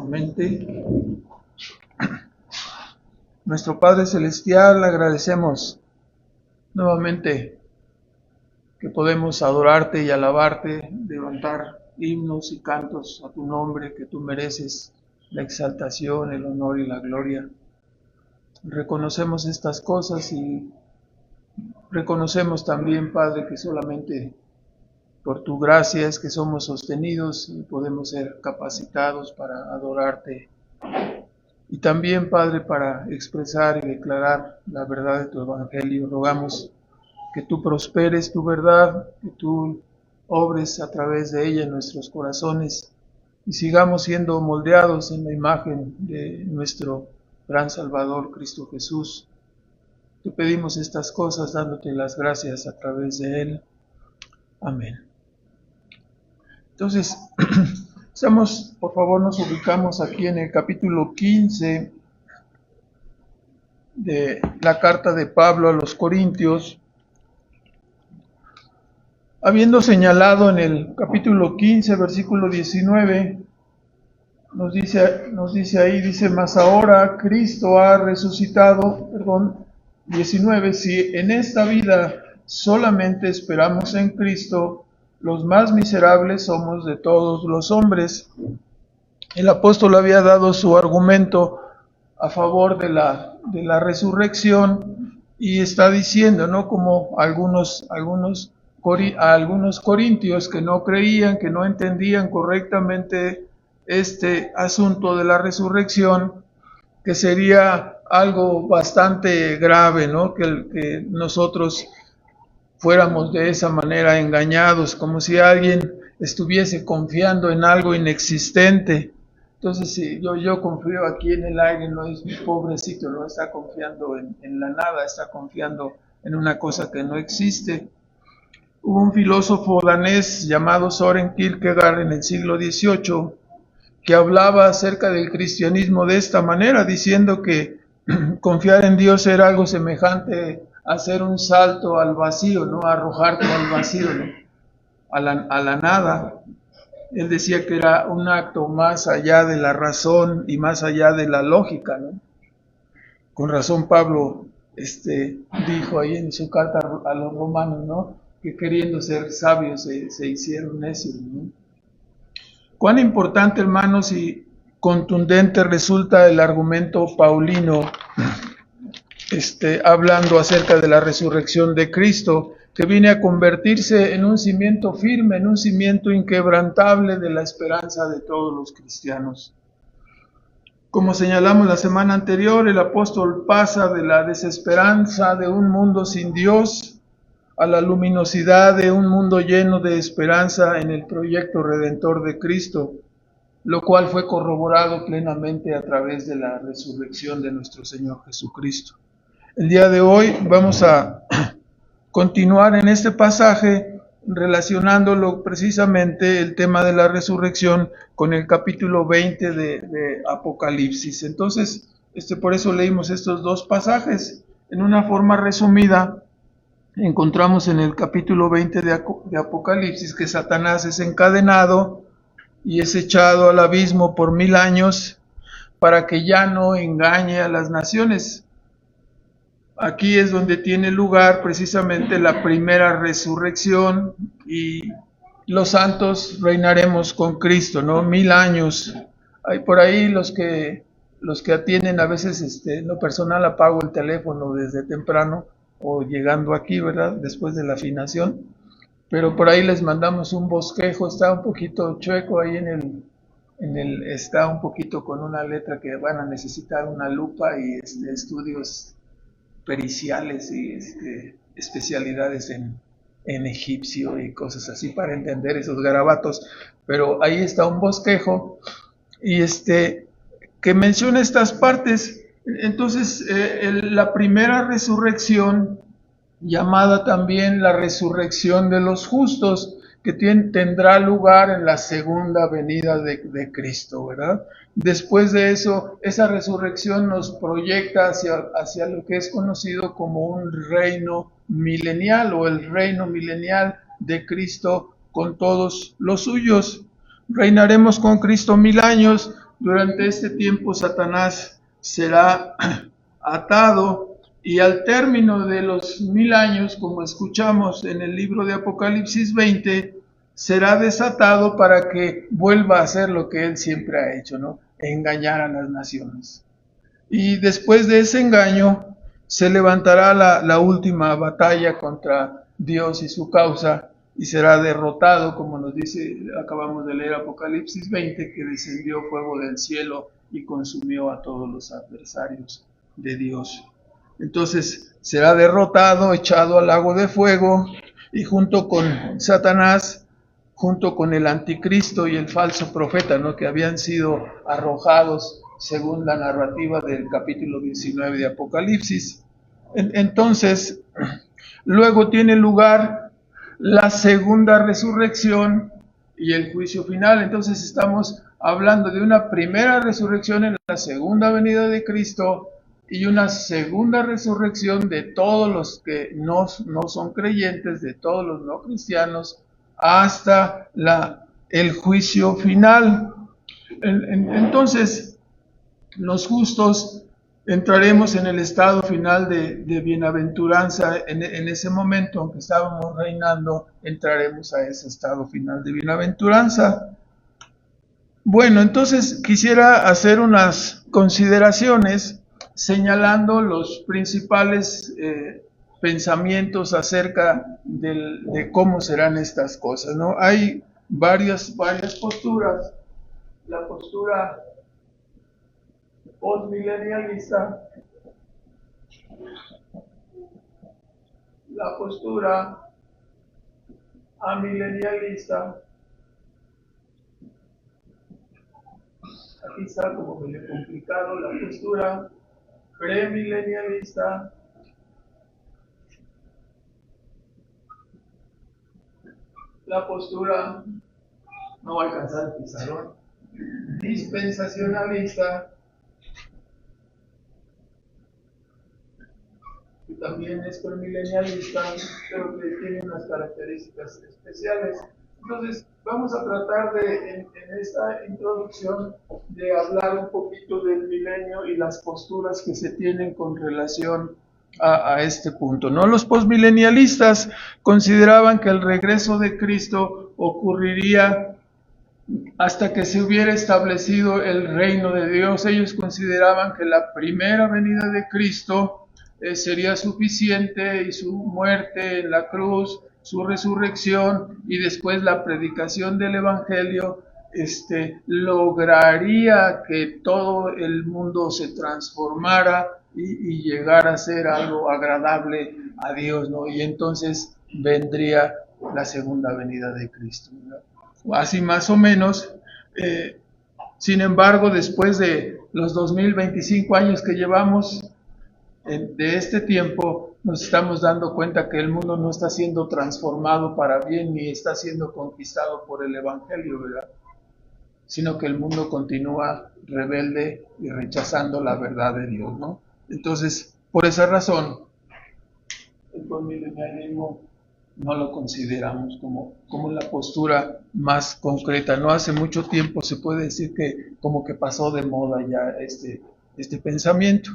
nuevamente. Nuestro Padre Celestial, agradecemos nuevamente que podemos adorarte y alabarte, levantar himnos y cantos a tu nombre, que tú mereces la exaltación, el honor y la gloria. Reconocemos estas cosas y reconocemos también, Padre, que solamente por tu gracia es que somos sostenidos y podemos ser capacitados para adorarte. Y también, Padre, para expresar y declarar la verdad de tu Evangelio. Rogamos que tú prosperes tu verdad, que tú obres a través de ella en nuestros corazones y sigamos siendo moldeados en la imagen de nuestro gran Salvador, Cristo Jesús. Te pedimos estas cosas dándote las gracias a través de Él. Amén. Entonces, por favor, nos ubicamos aquí en el capítulo 15 de la carta de Pablo a los Corintios. Habiendo señalado en el capítulo 15, versículo 19, nos dice ahí, mas ahora Cristo ha resucitado, 19, si en esta vida solamente esperamos en Cristo, los más miserables somos de todos los hombres. El apóstol había dado su argumento a favor de la resurrección y está diciendo, ¿no? Como algunos corintios que no creían, que no entendían correctamente este asunto de la resurrección, que sería algo bastante grave, ¿no? Que nosotros fuéramos de esa manera engañados, como si alguien estuviese confiando en algo inexistente. Entonces, si yo confío aquí en el aire, no es pobrecito, no está confiando en la nada, está confiando en una cosa que no existe. Hubo un filósofo danés llamado Søren Kierkegaard en el siglo XVIII que hablaba acerca del cristianismo de esta manera, diciendo que confiar en Dios era algo semejante a hacer un salto al vacío, ¿no? A arrojarte al vacío, ¿no? a la nada. Él decía que era un acto más allá de la razón y más allá de la lógica, ¿no? Con razón Pablo dijo ahí en su carta a los romanos, ¿no? Que queriendo ser sabios se hicieron necios, ¿no? Cuán importante, hermanos, y contundente resulta el argumento paulino hablando acerca de la resurrección de Cristo, que viene a convertirse en un cimiento firme, en un cimiento inquebrantable de la esperanza de todos los cristianos. Como señalamos la semana anterior, el apóstol pasa de la desesperanza de un mundo sin Dios a la luminosidad de un mundo lleno de esperanza en el proyecto redentor de Cristo, lo cual fue corroborado plenamente a través de la resurrección de nuestro Señor Jesucristo. El día de hoy vamos a continuar en este pasaje relacionándolo precisamente el tema de la resurrección con el capítulo 20 de Apocalipsis. Entonces, por eso leímos estos dos pasajes. En una forma resumida, encontramos en el capítulo 20 de Apocalipsis que Satanás es encadenado y es echado al abismo por 1000 años para que ya no engañe a las naciones. Aquí es donde tiene lugar precisamente la primera resurrección y los santos reinaremos con Cristo, ¿no? 1000 años. Hay por ahí los que atienden a veces, en lo personal apago el teléfono desde temprano o llegando aquí, ¿verdad? Después de la afinación. Pero por ahí les mandamos un bosquejo, está un poquito chueco ahí está un poquito con una letra que van a necesitar una lupa y estudios periciales y especialidades en egipcio y cosas así para entender esos garabatos. Pero ahí está un bosquejo y que menciona estas partes. Entonces, la primera resurrección, llamada también la resurrección de los justos, que tendrá lugar en la segunda venida de Cristo, ¿verdad? Después de eso, esa resurrección nos proyecta hacia lo que es conocido como un reino milenial o el reino milenial de Cristo con todos los suyos. Reinaremos con Cristo 1000 años, Durante este tiempo Satanás será atado y al término de los 1000 años, como escuchamos en el libro de Apocalipsis 20, será desatado para que vuelva a hacer lo que él siempre ha hecho, ¿no? Engañar a las naciones. Y después de ese engaño se levantará la última batalla contra Dios y su causa, y será derrotado, como nos dice, acabamos de leer Apocalipsis 20, que descendió fuego del cielo y consumió a todos los adversarios de Dios. Entonces será derrotado, echado al lago de fuego, y junto con Satanás, junto con el anticristo y el falso profeta, ¿no?, que habían sido arrojados según la narrativa del capítulo 19 de Apocalipsis. Entonces, luego tiene lugar la segunda resurrección y el juicio final. Entonces estamos hablando de una primera resurrección en la segunda venida de Cristo y una segunda resurrección de todos los que no son creyentes, de todos los no cristianos, hasta el juicio final. Entonces, los justos entraremos en el estado final de bienaventuranza. En ese momento, aunque estábamos reinando, entraremos a ese estado final de bienaventuranza. Bueno, entonces quisiera hacer unas consideraciones señalando los principales pensamientos acerca de cómo serán estas cosas, ¿no? Hay varias posturas. La postura postmilenialista, la postura amilenialista, aquí está como medio complicado, la postura premilenialista, la postura, no va a alcanzar el pizarrón, dispensacionalista, que también es premilenialista, pero que tiene unas características especiales. Entonces, vamos a tratar en esta introducción de hablar un poquito del milenio y las posturas que se tienen con relación a este punto, ¿no? Los postmilenialistas consideraban que el regreso de Cristo ocurriría hasta que se hubiera establecido el reino de Dios. Ellos consideraban que la primera venida de Cristo sería suficiente, y su muerte en la cruz, su resurrección y después la predicación del Evangelio lograría que todo el mundo se transformara y llegara a ser algo agradable a Dios, ¿no? Y entonces vendría la segunda venida de Cristo, ¿no? Así más o menos. Sin embargo, después de los 2025 años que llevamos de este tiempo, nos estamos dando cuenta que el mundo no está siendo transformado para bien ni está siendo conquistado por el Evangelio, ¿verdad? Sino que el mundo continúa rebelde y rechazando la verdad de Dios, ¿no? Entonces, por esa razón, el postmilenialismo no lo consideramos como la postura más concreta. No hace mucho tiempo se puede decir que como que pasó de moda ya este pensamiento.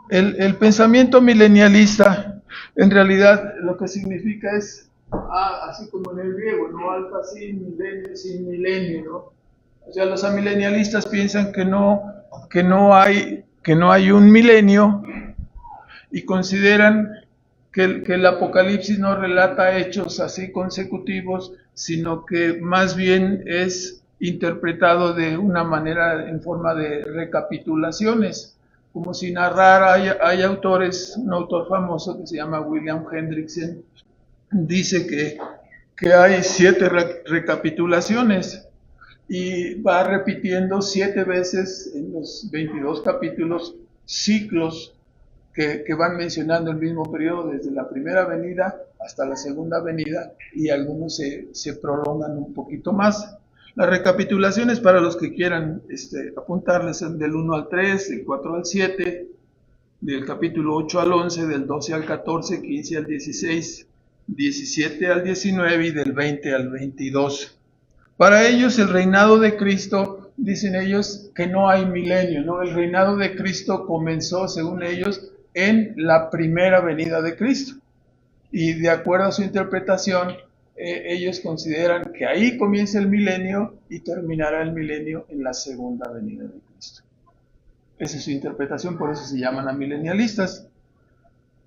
El pensamiento milenialista, en realidad, lo que significa es, así como en el griego, ¿no? Alfa sin milenio, ¿no? O sea, los amilenialistas piensan que no hay un milenio, y consideran que el Apocalipsis no relata hechos así consecutivos, sino que más bien es interpretado de una manera en forma de recapitulaciones, como si narrara. Hay autores, un autor famoso que se llama William Hendrickson, dice que hay 7 recapitulaciones, y va repitiendo 7 veces en los 22 capítulos ciclos que van mencionando el mismo periodo, desde la primera venida hasta la segunda venida, y algunos se prolongan un poquito más. Las recapitulaciones, para los que quieran apuntarles, son del 1 al 3, del 4 al 7, del capítulo 8 al 11, del 12 al 14, 15 al 16, 17 al 19 y del 20 al 22. Para ellos el reinado de Cristo dicen ellos que no hay milenio, ¿no? El reinado de Cristo comenzó, según ellos, en la primera venida de Cristo. Y de acuerdo a su interpretación, ellos consideran que ahí comienza el milenio y terminará el milenio en la segunda venida de Cristo. Esa es su interpretación, por eso se llaman amilenialistas.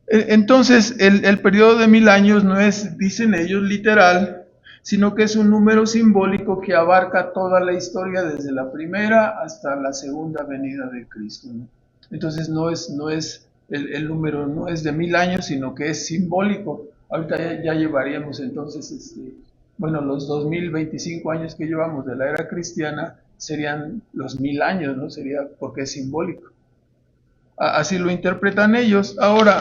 Entonces, el periodo de 1000 años no es, dicen ellos, literal, sino que es un número simbólico que abarca toda la historia desde la primera hasta la segunda venida de Cristo, ¿no? Entonces el número no es de 1000 años, sino que es simbólico. Ahorita ya llevaríamos entonces, los 2025 años que llevamos de la era cristiana serían los 1000 años, ¿no? Sería porque es simbólico. Así lo interpretan ellos. Ahora,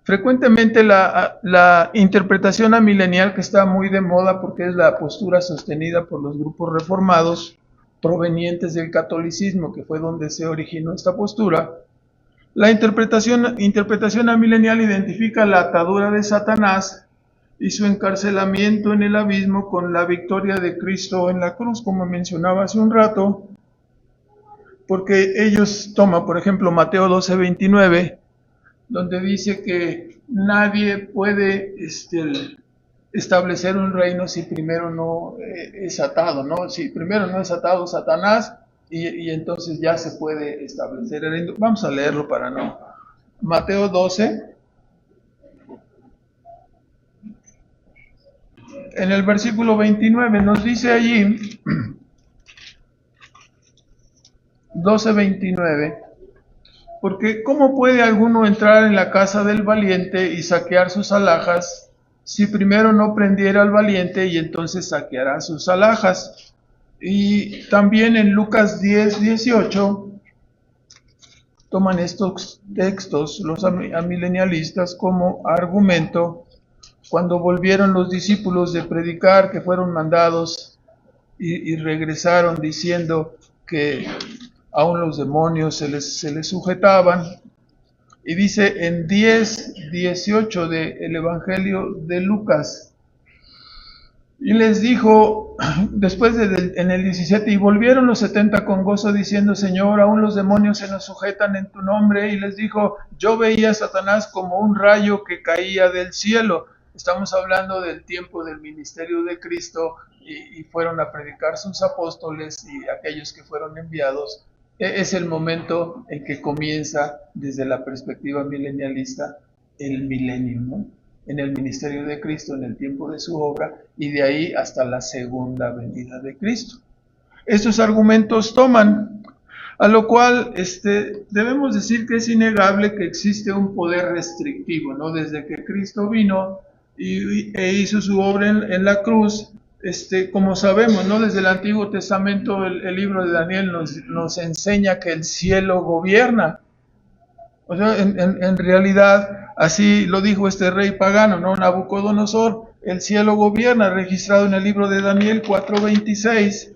frecuentemente la interpretación amilenial, que está muy de moda porque es la postura sostenida por los grupos reformados provenientes del catolicismo, que fue donde se originó esta postura, la interpretación amilenial identifica la atadura de Satanás y su encarcelamiento en el abismo con la victoria de Cristo en la cruz, como mencionaba hace un rato, porque ellos toman, por ejemplo, Mateo 12:29, donde dice que nadie puede establecer un reino si primero no es atado, ¿no? Si primero no es atado Satanás, y entonces ya se puede establecer el reino. Vamos a leerlo para no. Mateo 12, en el versículo 29, nos dice allí, 12:29, porque ¿cómo puede alguno entrar en la casa del valiente y saquear sus alhajas si primero no prendiera al valiente y entonces saqueará sus alhajas? Y también en Lucas 10:18 toman estos textos los amilenialistas como argumento cuando volvieron los discípulos de predicar, que fueron mandados y regresaron diciendo que aún los demonios se les sujetaban. Y dice en 10:18 del Evangelio de Lucas, y les dijo, después en el 17, y volvieron los 70 con gozo diciendo, Señor, aún los demonios se nos sujetan en tu nombre. Y les dijo, yo veía a Satanás como un rayo que caía del cielo. Estamos hablando del tiempo del ministerio de Cristo y fueron a predicar sus apóstoles y aquellos que fueron enviados. Es el momento en que comienza, desde la perspectiva milenialista, el milenio, ¿no? En el ministerio de Cristo, en el tiempo de su obra, y de ahí hasta la segunda venida de Cristo. Estos argumentos toman, a lo cual debemos decir que es innegable que existe un poder restrictivo, ¿no? Desde que Cristo vino e hizo su obra en la cruz, como sabemos, ¿no? Desde el Antiguo Testamento, el libro de Daniel nos enseña que el cielo gobierna. O sea, en realidad, así lo dijo este rey pagano, ¿no? Nabucodonosor, el cielo gobierna, registrado en el libro de Daniel 4:26.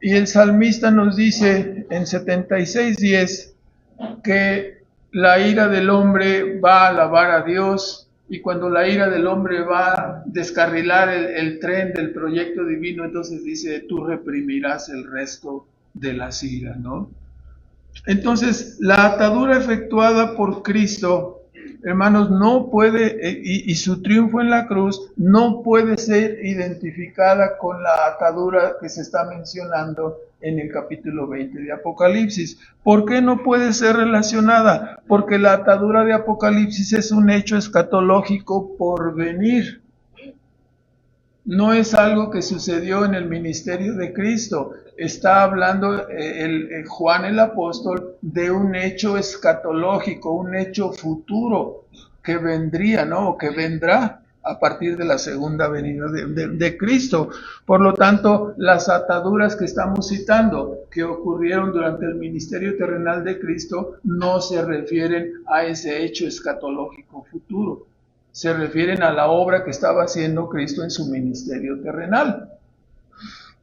Y el salmista nos dice en 76:10 que la ira del hombre va a alabar a Dios, y cuando la ira del hombre va a descarrilar el tren del proyecto divino, entonces dice, tú reprimirás el resto de las iras, ¿no? Entonces, la atadura efectuada por Cristo, hermanos, no puede, y su triunfo en la cruz, no puede ser identificada con la atadura que se está mencionando en el capítulo 20 de Apocalipsis. ¿Por qué no puede ser relacionada? Porque la atadura de Apocalipsis es un hecho escatológico por venir. No es algo que sucedió en el ministerio de Cristo. Está hablando Juan el apóstol de un hecho escatológico, un hecho futuro que vendría, ¿no? O que vendrá a partir de la segunda venida de Cristo. Por lo tanto, las ataduras que estamos citando, que ocurrieron durante el ministerio terrenal de Cristo, no se refieren a ese hecho escatológico futuro. Se refieren a la obra que estaba haciendo Cristo en su ministerio terrenal.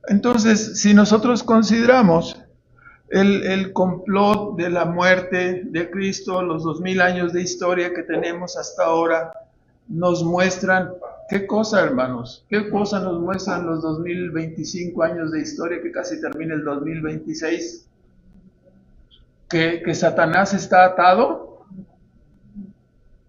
Entonces, si nosotros consideramos el complot de la muerte de Cristo, los 2000 años de historia que tenemos hasta ahora, nos muestran ¿Qué cosa, hermanos? ¿Qué cosa nos muestran los 2025 años de historia que casi termina el 2026? ¿Que Satanás está atado?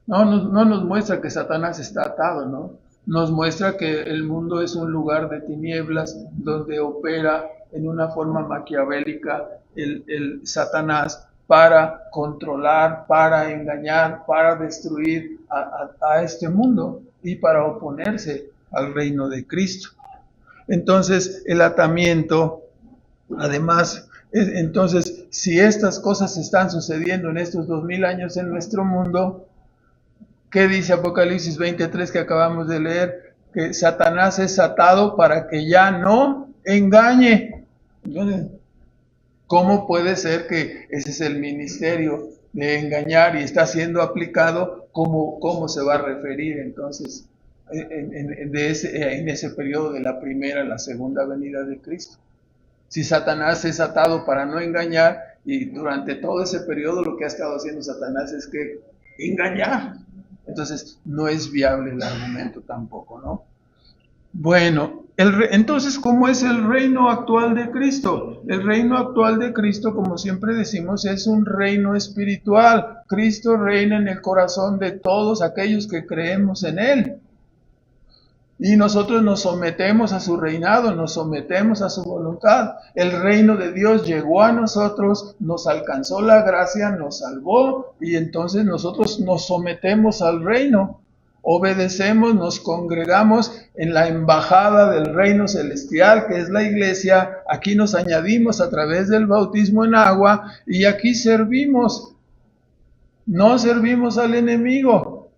No, no nos muestra que Satanás está atado, ¿no? Nos muestra que el mundo es un lugar de tinieblas donde opera en una forma maquiavélica el Satanás para controlar, para engañar, para destruir a este mundo y para oponerse al reino de Cristo. Entonces, el atamiento, además, entonces, si estas cosas están sucediendo en estos 2000 años en nuestro mundo, ¿qué dice Apocalipsis 23 que acabamos de leer? Que Satanás es atado para que ya no engañe. Entonces, ¿cómo puede ser que ese es el ministerio de engañar y está siendo aplicado? ¿Cómo se va a referir entonces en ese periodo de la primera a la segunda venida de Cristo? Si Satanás es atado para no engañar, y durante todo ese periodo lo que ha estado haciendo Satanás es que engañar. Entonces no es viable el argumento tampoco, ¿no? Bueno, entonces, ¿cómo es el reino actual de Cristo? El reino actual de Cristo, como siempre decimos, es un reino espiritual. Cristo reina en el corazón de todos aquellos que creemos en Él. Y nosotros nos sometemos a su reinado, nos sometemos a su voluntad. El reino de Dios llegó a nosotros, nos alcanzó la gracia, nos salvó y entonces nosotros nos sometemos al reino. Obedecemos, nos congregamos en la embajada del reino celestial, que es la iglesia. Aquí nos añadimos a través del bautismo en agua y aquí servimos. No servimos al enemigo.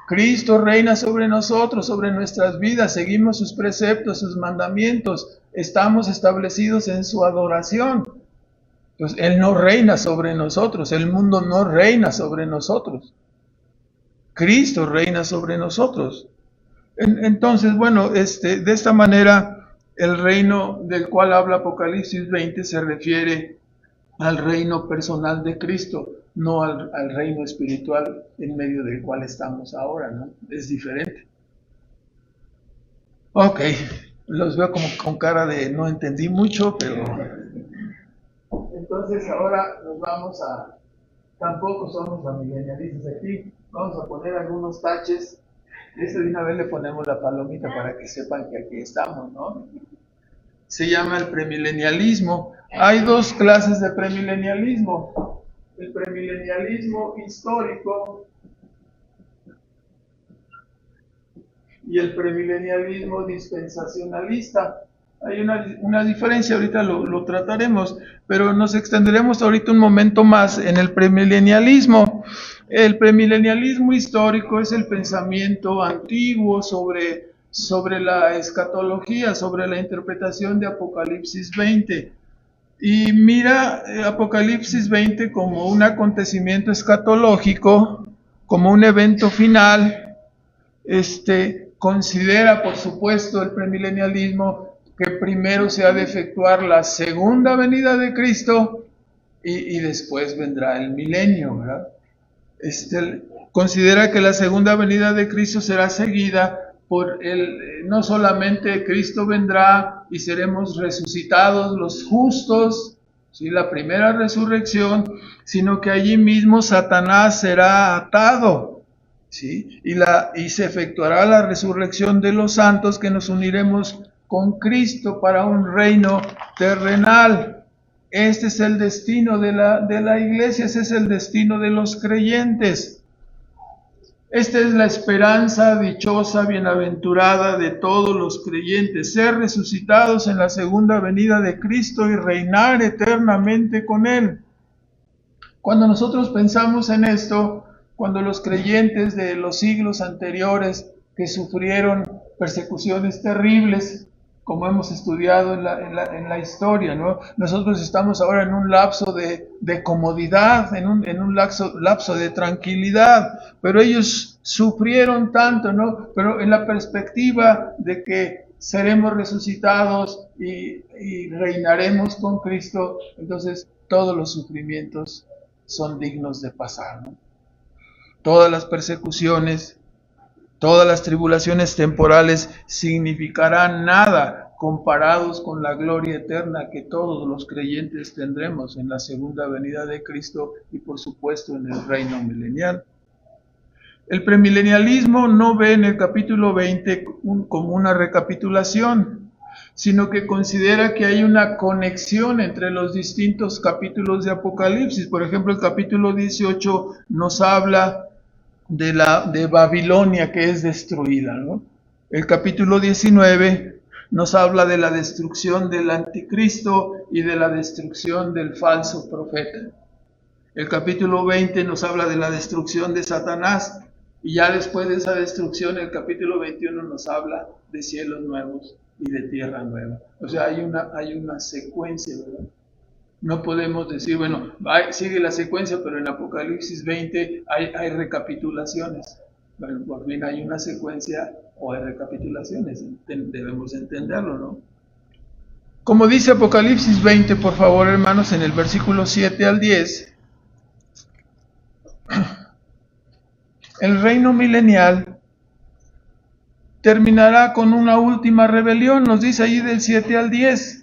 Cristo reina sobre nosotros, sobre nuestras vidas, seguimos sus preceptos, sus mandamientos, estamos establecidos en su adoración. Entonces, Él no reina sobre nosotros, el mundo no reina sobre nosotros. Cristo reina sobre nosotros. Entonces, bueno, de esta manera, el reino del cual habla Apocalipsis 20 se refiere al reino personal de Cristo, no al reino espiritual en medio del cual estamos ahora, ¿no? Es diferente. Ok, los veo como con cara de no entendí mucho, pero... Entonces ahora nos vamos a... Tampoco somos amilenialistas aquí, vamos a poner algunos taches. De una vez le ponemos la palomita para que sepan que aquí estamos, ¿no? Se llama el premilenialismo. Hay dos clases de premilenialismo. El premilenialismo histórico y el premilenialismo dispensacionalista. Hay una diferencia, ahorita lo trataremos, pero nos extenderemos ahorita un momento más en el premilenialismo. El premilenialismo histórico es el pensamiento antiguo sobre la escatología, sobre la interpretación de Apocalipsis 20. Y mira Apocalipsis 20 como un acontecimiento escatológico, como un evento final. Considera, por supuesto, el premilenialismo que primero se ha de efectuar la segunda venida de Cristo y después vendrá el milenio, ¿verdad? Considera que la segunda venida de Cristo será seguida por no solamente Cristo vendrá y seremos resucitados los justos, ¿sí? La primera resurrección, sino que allí mismo Satanás será atado, ¿sí? Y se efectuará la resurrección de los santos, que nos uniremos con Cristo para un reino terrenal. Este es el destino de la iglesia, ese es el destino de los creyentes. Esta es la esperanza dichosa, bienaventurada de todos los creyentes, ser resucitados en la segunda venida de Cristo y reinar eternamente con Él. Cuando nosotros pensamos en esto, cuando los creyentes de los siglos anteriores que sufrieron persecuciones terribles, como hemos estudiado en la historia, ¿no? Nosotros estamos ahora en un lapso de comodidad, en un lapso de tranquilidad, pero ellos sufrieron tanto, ¿no? Pero en la perspectiva de que seremos resucitados y reinaremos con Cristo, entonces todos los sufrimientos son dignos de pasar, ¿no? Todas las persecuciones, Todas las tribulaciones temporales significarán nada comparados con la gloria eterna que todos los creyentes tendremos en la segunda venida de Cristo y por supuesto en el reino milenial. El premilenialismo no ve en el capítulo 20 como una recapitulación, sino que considera que hay una conexión entre los distintos capítulos de Apocalipsis. Por ejemplo, el capítulo 18 nos habla de Babilonia que es destruida, ¿no? El capítulo 19 nos habla de la destrucción del anticristo y de la destrucción del falso profeta. El capítulo 20 nos habla de la destrucción de Satanás, y ya después de esa destrucción el capítulo 21 nos habla de cielos nuevos y de tierra nueva. O sea, hay una secuencia, ¿verdad? No podemos decir, bueno, sigue la secuencia, pero en Apocalipsis 20 hay recapitulaciones. Bueno, por fin hay una secuencia o hay recapitulaciones. Debemos entenderlo, ¿no? Como dice Apocalipsis 20, por favor, hermanos, en el versículo 7 al 10, el reino milenial terminará con una última rebelión. Nos dice ahí del 7 al 10.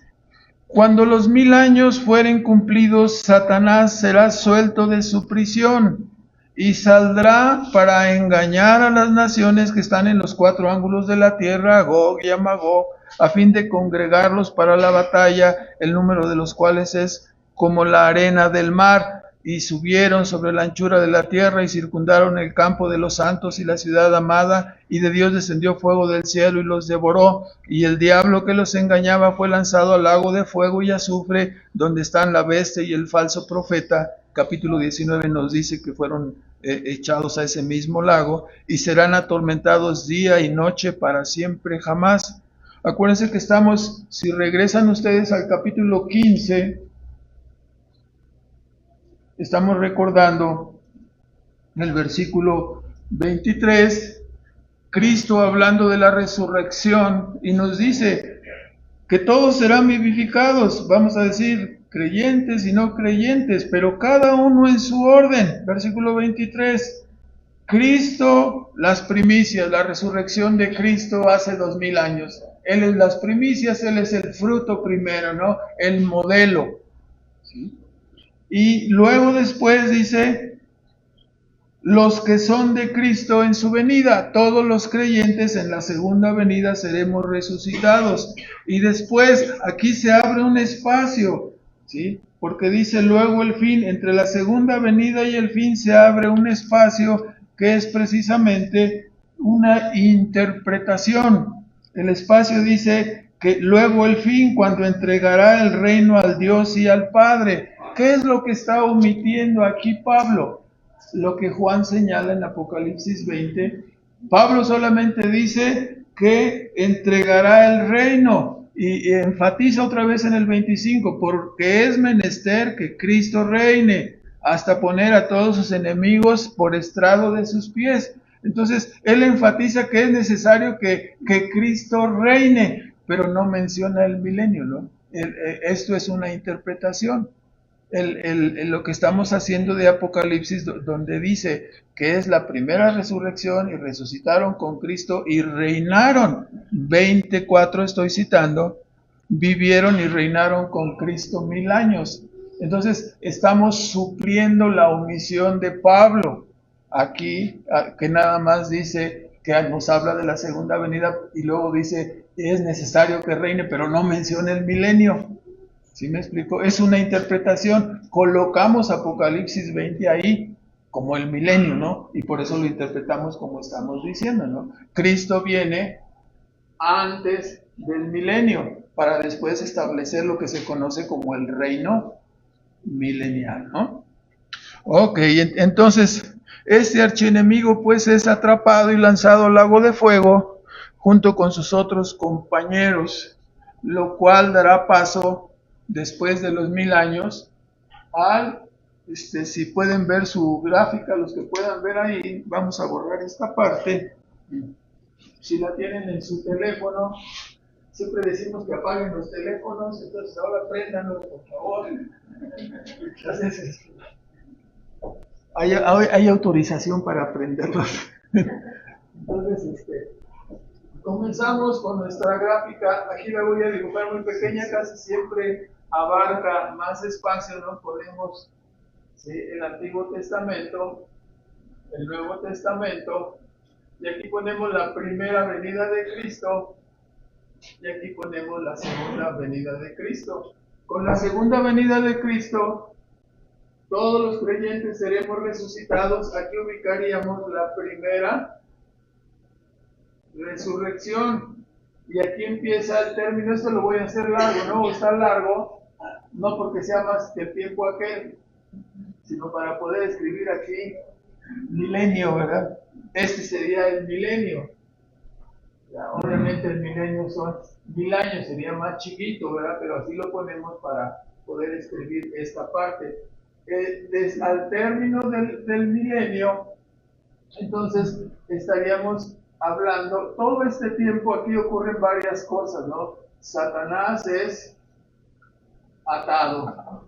Cuando los 1000 años fueren cumplidos, Satanás será suelto de su prisión y saldrá para engañar a las naciones que están en los 4 ángulos de la tierra, a Gog y a Magog, a fin de congregarlos para la batalla, el número de los cuales es como la arena del mar. Y subieron sobre la anchura de la tierra y circundaron el campo de los santos y la ciudad amada, y de Dios descendió fuego del cielo y los devoró, y el diablo que los engañaba fue lanzado al lago de fuego y azufre, donde están la bestia y el falso profeta. Capítulo 19 nos dice que fueron echados a ese mismo lago, y serán atormentados día y noche para siempre jamás. Acuérdense que estamos, si regresan ustedes al capítulo 15, estamos recordando el versículo 23, Cristo hablando de la resurrección, y nos dice que todos serán vivificados, vamos a decir, creyentes y no creyentes, pero cada uno en su orden. Versículo 23, Cristo, las primicias, la resurrección de Cristo hace 2000 años. Él es las primicias, Él es el fruto primero, ¿no? El modelo, ¿sí? Y luego después dice, los que son de Cristo en su venida, todos los creyentes en la segunda venida seremos resucitados. Y después aquí se abre un espacio, ¿sí? Porque dice luego el fin, entre la segunda venida y el fin se abre un espacio que es precisamente una interpretación. El espacio dice que luego el fin, cuando entregará el reino al Dios y al Padre. ¿Qué es lo que está omitiendo aquí Pablo? Lo que Juan señala en Apocalipsis 20. Pablo solamente dice que entregará el reino y enfatiza otra vez en el 25, porque es menester que Cristo reine hasta poner a todos sus enemigos por estrado de sus pies. Entonces, él enfatiza que es necesario que Cristo reine, pero no menciona el milenio, ¿no? Esto es una interpretación. Lo que estamos haciendo de Apocalipsis, donde dice que es la primera resurrección y resucitaron con Cristo y reinaron, 24 estoy citando, vivieron y reinaron con Cristo 1000 años. Entonces estamos supliendo la omisión de Pablo aquí, que nada más dice que nos habla de la segunda venida y luego dice es necesario que reine, pero no menciona el milenio. ¿Sí me explico? Es una interpretación. Colocamos Apocalipsis 20 ahí como el milenio, ¿no? Y por eso lo interpretamos como estamos diciendo, ¿no? Cristo viene antes del milenio para después establecer lo que se conoce como el reino milenial, ¿no? Ok, entonces este archienemigo pues es atrapado y lanzado al lago de fuego junto con sus otros compañeros, lo cual dará paso después de los 1000 años, si pueden ver su gráfica, los que puedan ver ahí, vamos a borrar esta parte. Si la tienen en su teléfono, siempre decimos que apaguen los teléfonos, entonces ahora préndanlos, por favor. Entonces, hay autorización para prenderlos. Entonces, comenzamos con nuestra gráfica. Aquí la voy a dibujar muy pequeña, casi siempre abarca más espacio, ¿no? Ponemos, ¿sí?, el Antiguo Testamento, el Nuevo Testamento, y aquí ponemos la primera venida de Cristo, y aquí ponemos la segunda venida de Cristo. Con la segunda venida de Cristo, todos los creyentes seremos resucitados. Aquí ubicaríamos la primera resurrección. Y aquí empieza el término. Esto lo voy a hacer largo, ¿no? Está largo, no porque sea más que el tiempo aquel, sino para poder escribir aquí milenio, ¿verdad? Este sería el milenio. Ya, obviamente el milenio son 1000 años, sería más chiquito, ¿verdad? Pero así lo ponemos para poder escribir esta parte. Al término del milenio, entonces estaríamos hablando, todo este tiempo aquí ocurren varias cosas, ¿no? Satanás es atado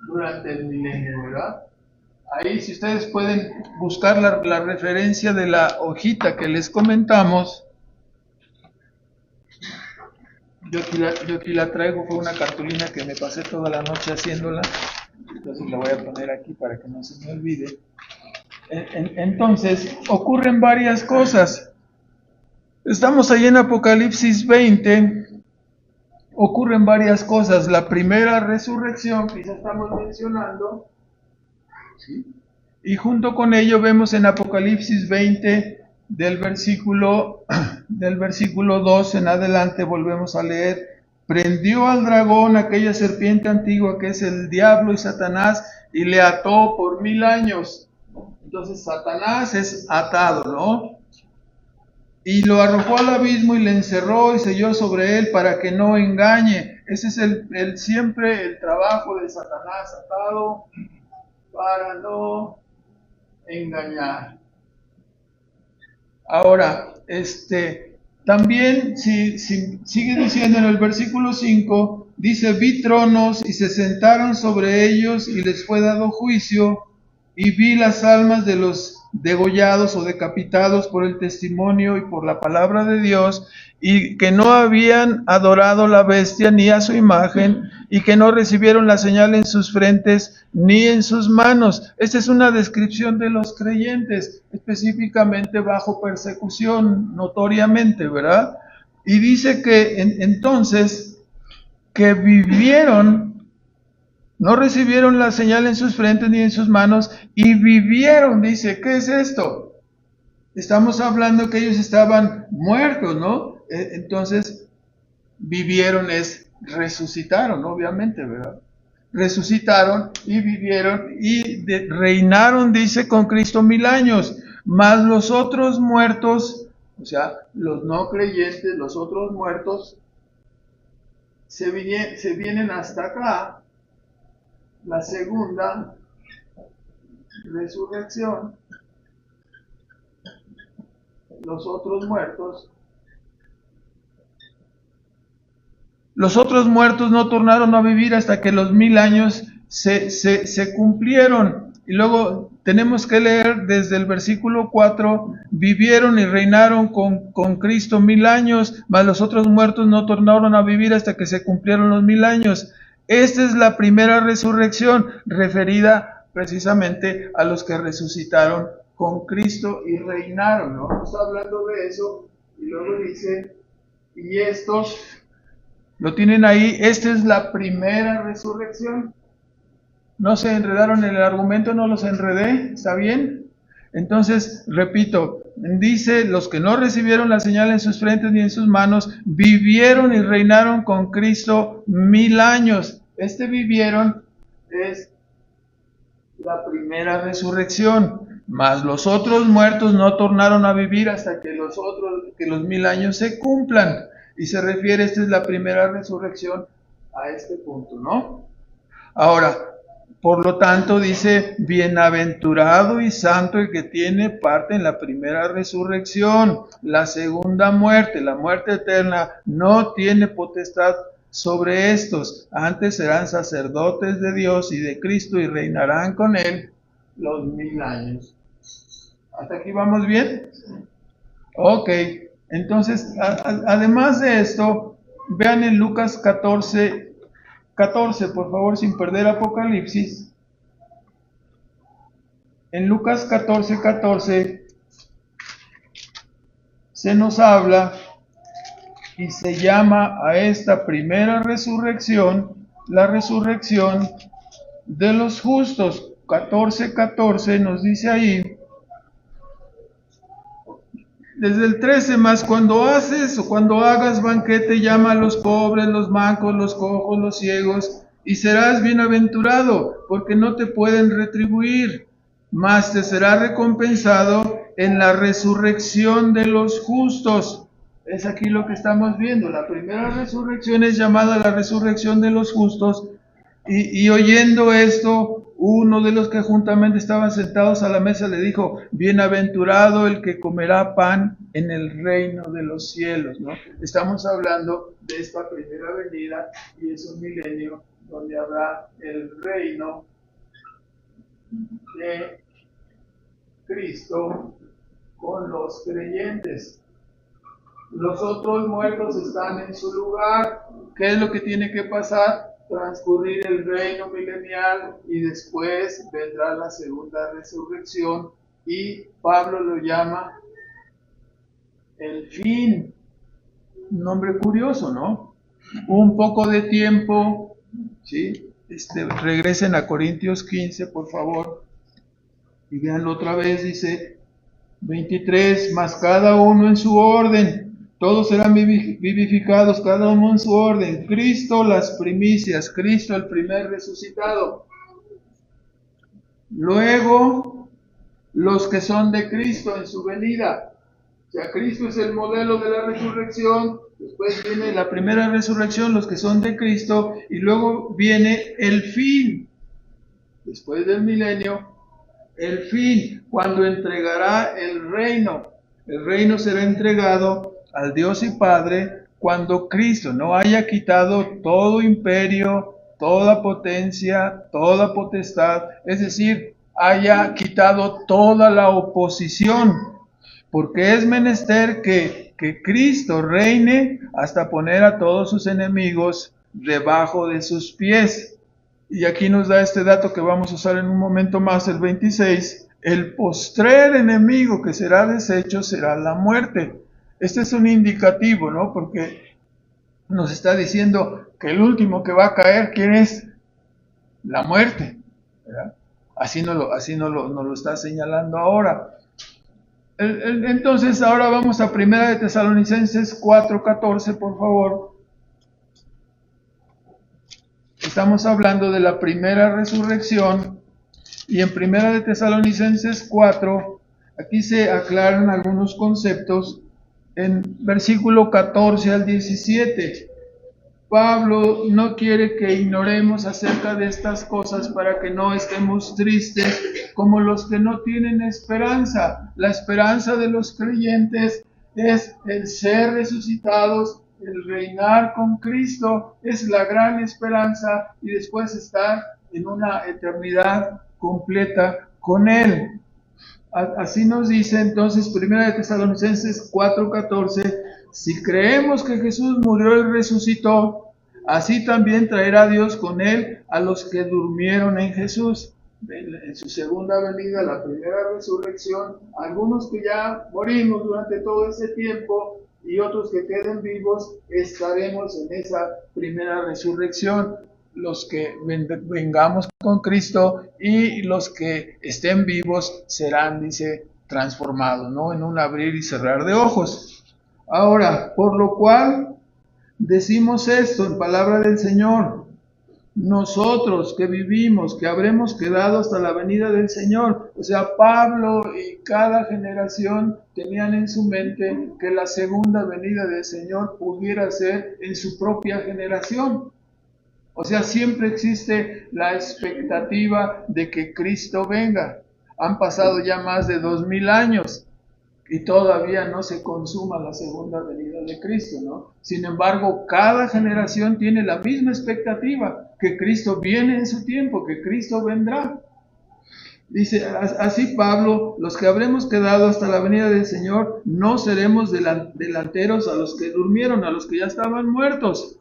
durante el milenio, ¿verdad? Ahí, si ustedes pueden buscar la referencia de la hojita que les comentamos, yo aquí la traigo, fue una cartulina que me pasé toda la noche haciéndola, entonces la voy a poner aquí para que no se me olvide. Entonces, ocurren varias cosas. Estamos ahí en Apocalipsis 20, ocurren varias cosas. La primera resurrección que ya estamos mencionando, ¿sí?, y junto con ello vemos en Apocalipsis 20, del versículo 2 en adelante, volvemos a leer: prendió al dragón, aquella serpiente antigua que es el diablo y Satanás, y le ató por 1000 años. Entonces Satanás es atado, ¿no? Y lo arrojó al abismo y le encerró y selló sobre él para que no engañe. Ese es siempre el trabajo de Satanás, atado para no engañar. Ahora, también, si sigue diciendo en el versículo 5, dice: vi tronos y se sentaron sobre ellos y les fue dado juicio, y vi las almas de los degollados o decapitados por el testimonio y por la palabra de Dios, y que no habían adorado la bestia ni a su imagen, y que no recibieron la señal en sus frentes ni en sus manos. Esta es una descripción de los creyentes, específicamente bajo persecución, notoriamente, ¿verdad? Y dice que entonces, que vivieron, no recibieron la señal en sus frentes ni en sus manos, y vivieron. Dice, ¿qué es esto? Estamos hablando que ellos estaban muertos, ¿no? Entonces, vivieron resucitaron, obviamente, ¿verdad? Resucitaron y vivieron y reinaron, dice, con Cristo 1000 años. Mas los otros muertos, o sea, los no creyentes, los otros muertos, se vienen hasta acá, la segunda resurrección. Los otros muertos no tornaron a vivir hasta que los 1000 años se cumplieron. Y luego tenemos que leer desde el versículo 4: vivieron y reinaron con Cristo 1000 años, mas los otros muertos no tornaron a vivir hasta que se cumplieron los 1000 años. Esta es la primera resurrección, referida precisamente a los que resucitaron con Cristo y reinaron, ¿no? Está hablando de eso, y luego dice: y estos, lo tienen ahí, esta es la primera resurrección. ¿No se enredaron en el argumento? ¿No los enredé? ¿Está bien? Entonces, repito, dice: los que no recibieron la señal en sus frentes ni en sus manos, vivieron y reinaron con Cristo 1000 años. Vivieron es la primera resurrección. Mas los otros muertos no tornaron a vivir hasta que los 1000 años se cumplan. Y se refiere, esta es la primera resurrección a este punto, ¿no? Ahora, por lo tanto, dice: bienaventurado y santo el que tiene parte en la primera resurrección. La segunda muerte, la muerte eterna, no tiene potestad sobre estos. Antes serán sacerdotes de Dios y de Cristo y reinarán con él los 1000 años. ¿Hasta aquí vamos bien? Ok, entonces, además de esto, vean en Lucas 14, 14, por favor, sin perder Apocalipsis. En Lucas 14, 14 se nos habla y se llama a esta primera resurrección la resurrección de los justos. 14, 14 nos dice ahí, desde el 13 más, cuando haces o cuando hagas banquete, llama a los pobres, los mancos, los cojos, los ciegos, y serás bienaventurado, porque no te pueden retribuir, mas te será recompensado en la resurrección de los justos. Es aquí lo que estamos viendo. La primera resurrección es llamada la resurrección de los justos, y oyendo esto, uno de los que juntamente estaban sentados a la mesa le dijo, bienaventurado el que comerá pan en el reino de los cielos, ¿no? Estamos hablando de esta primera venida y es un milenio donde habrá el reino de Cristo con los creyentes. Los otros muertos están en su lugar. ¿Qué es lo que tiene que pasar? Transcurrir el reino milenial y después vendrá la segunda resurrección, y Pablo lo llama el fin. Un nombre curioso, ¿no? Un poco de tiempo, ¿sí? Regresen a Corintios 15, por favor, y veanlo otra vez. Dice 23, más cada uno en su orden. Todos serán vivificados, cada uno en su orden. Cristo las primicias, Cristo el primer resucitado. Luego, los que son de Cristo en su venida. O sea, Cristo es el modelo de la resurrección. Después viene la primera resurrección, los que son de Cristo. Y luego viene el fin. Después del milenio, el fin, cuando entregará el reino. El reino será entregado al Dios y Padre cuando Cristo no haya quitado todo imperio, toda potencia, toda potestad, es decir, haya quitado toda la oposición, porque es menester que Cristo reine hasta poner a todos sus enemigos debajo de sus pies. Y aquí nos da este dato que vamos a usar en un momento más, el 26, el postrer enemigo que será deshecho será la muerte. Este es un indicativo, ¿no? Porque nos está diciendo que el último que va a caer, ¿quién es? La muerte, ¿verdad? Así nos lo está señalando ahora. Entonces ahora vamos a 1 de Tesalonicenses 4:14, por favor. Estamos hablando de la primera resurrección, y en 1 de Tesalonicenses 4, aquí se aclaran algunos conceptos. En versículo 14 al 17, Pablo no quiere que ignoremos acerca de estas cosas para que no estemos tristes como los que no tienen esperanza. La esperanza de los creyentes es el ser resucitados, el reinar con Cristo, es la gran esperanza, y después estar en una eternidad completa con Él. Así nos dice entonces 1 de Tesalonicenses 4:14, si creemos que Jesús murió y resucitó, así también traerá Dios con Él a los que durmieron en Jesús. En su segunda venida, la primera resurrección, algunos que ya morimos durante todo ese tiempo y otros que queden vivos, estaremos en esa primera resurrección. Los que vengamos con Cristo y los que estén vivos serán, dice, transformados, ¿no? En un abrir y cerrar de ojos. Ahora, por lo cual decimos esto en palabra del Señor: nosotros que vivimos, que habremos quedado hasta la venida del Señor. O sea, Pablo y cada generación tenían en su mente que la segunda venida del Señor pudiera ser en su propia generación. O sea, siempre existe la expectativa de que Cristo venga. Han pasado ya más de 2000 años y todavía no se consuma la segunda venida de Cristo, ¿no? Sin embargo, cada generación tiene la misma expectativa, que Cristo viene en su tiempo, que Cristo vendrá. Dice, así Pablo, los que habremos quedado hasta la venida del Señor, no seremos delanteros a los que durmieron, a los que ya estaban muertos,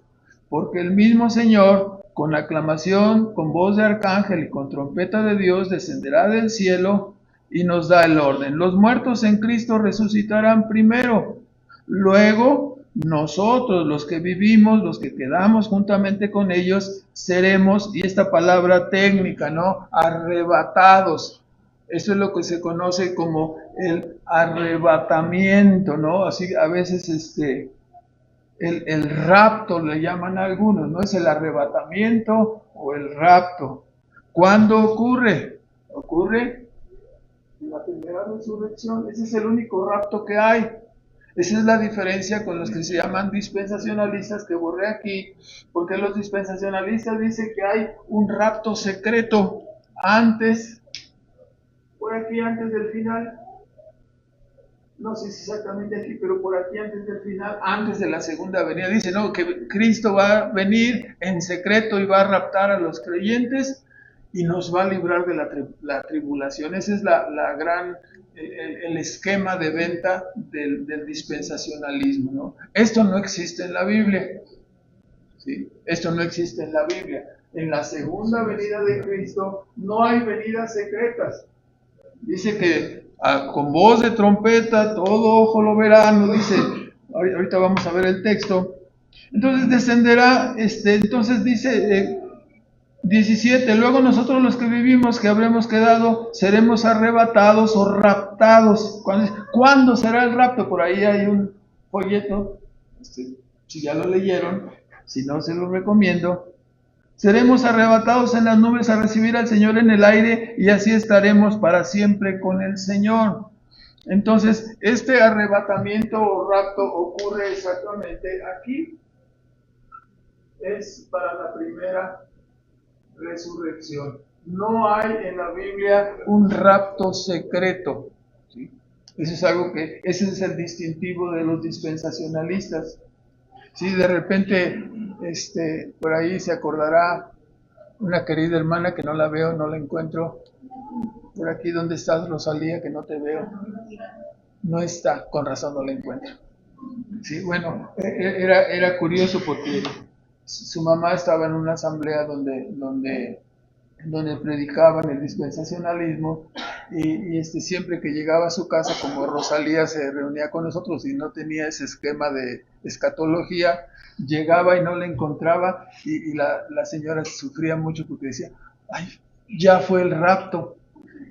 porque el mismo Señor, con aclamación, con voz de arcángel y con trompeta de Dios, descenderá del cielo y nos da el orden. Los muertos en Cristo resucitarán primero. Luego, nosotros, los que vivimos, los que quedamos juntamente con ellos, seremos, y esta palabra técnica, ¿no? Arrebatados. Eso es lo que se conoce como el arrebatamiento, ¿no? Así a veces el rapto le llaman a algunos, ¿no? Es el arrebatamiento o el rapto. ¿Cuándo ocurre? Ocurre en la primera resurrección. Ese es el único rapto que hay. Esa es la diferencia con los que se llaman dispensacionalistas, que borré aquí, porque los dispensacionalistas dicen que hay un rapto secreto antes, por aquí antes del final, no sé si exactamente aquí, pero por aquí antes del final, antes de la segunda venida. Dice, no, que Cristo va a venir en secreto y va a raptar a los creyentes y nos va a librar de la tribulación. Ese es la gran, el esquema de venta del dispensacionalismo, ¿no? Esto no existe en la Biblia, ¿sí? Esto no existe en la Biblia. En la segunda venida de Cristo no hay venidas secretas. Dice que con voz de trompeta todo ojo lo verá, nos dice, ahorita vamos a ver el texto. Entonces descenderá, entonces dice 17, luego nosotros los que vivimos, que habremos quedado, seremos arrebatados o raptados. ¿Cuándo será el rapto? Por ahí hay un folleto, si ya lo leyeron, si no se lo recomiendo. Seremos arrebatados en las nubes a recibir al Señor en el aire y así estaremos para siempre con el Señor. Entonces, este arrebatamiento o rapto ocurre exactamente aquí. Es para la primera resurrección. No hay en la Biblia un rapto secreto, ¿sí? Eso es algo ese es el distintivo de los dispensacionalistas. Si de repente, por ahí se acordará una querida hermana que no la veo, no la encuentro. Por aquí, ¿dónde estás, Rosalía? Que no te veo. No está, con razón no la encuentro. Sí, bueno, era curioso porque su mamá estaba en una asamblea donde predicaban el dispensacionalismo y siempre que llegaba a su casa, como Rosalía se reunía con nosotros y no tenía ese esquema de escatología, llegaba y no la encontraba y la señora sufría mucho porque decía, ay, ya fue el rapto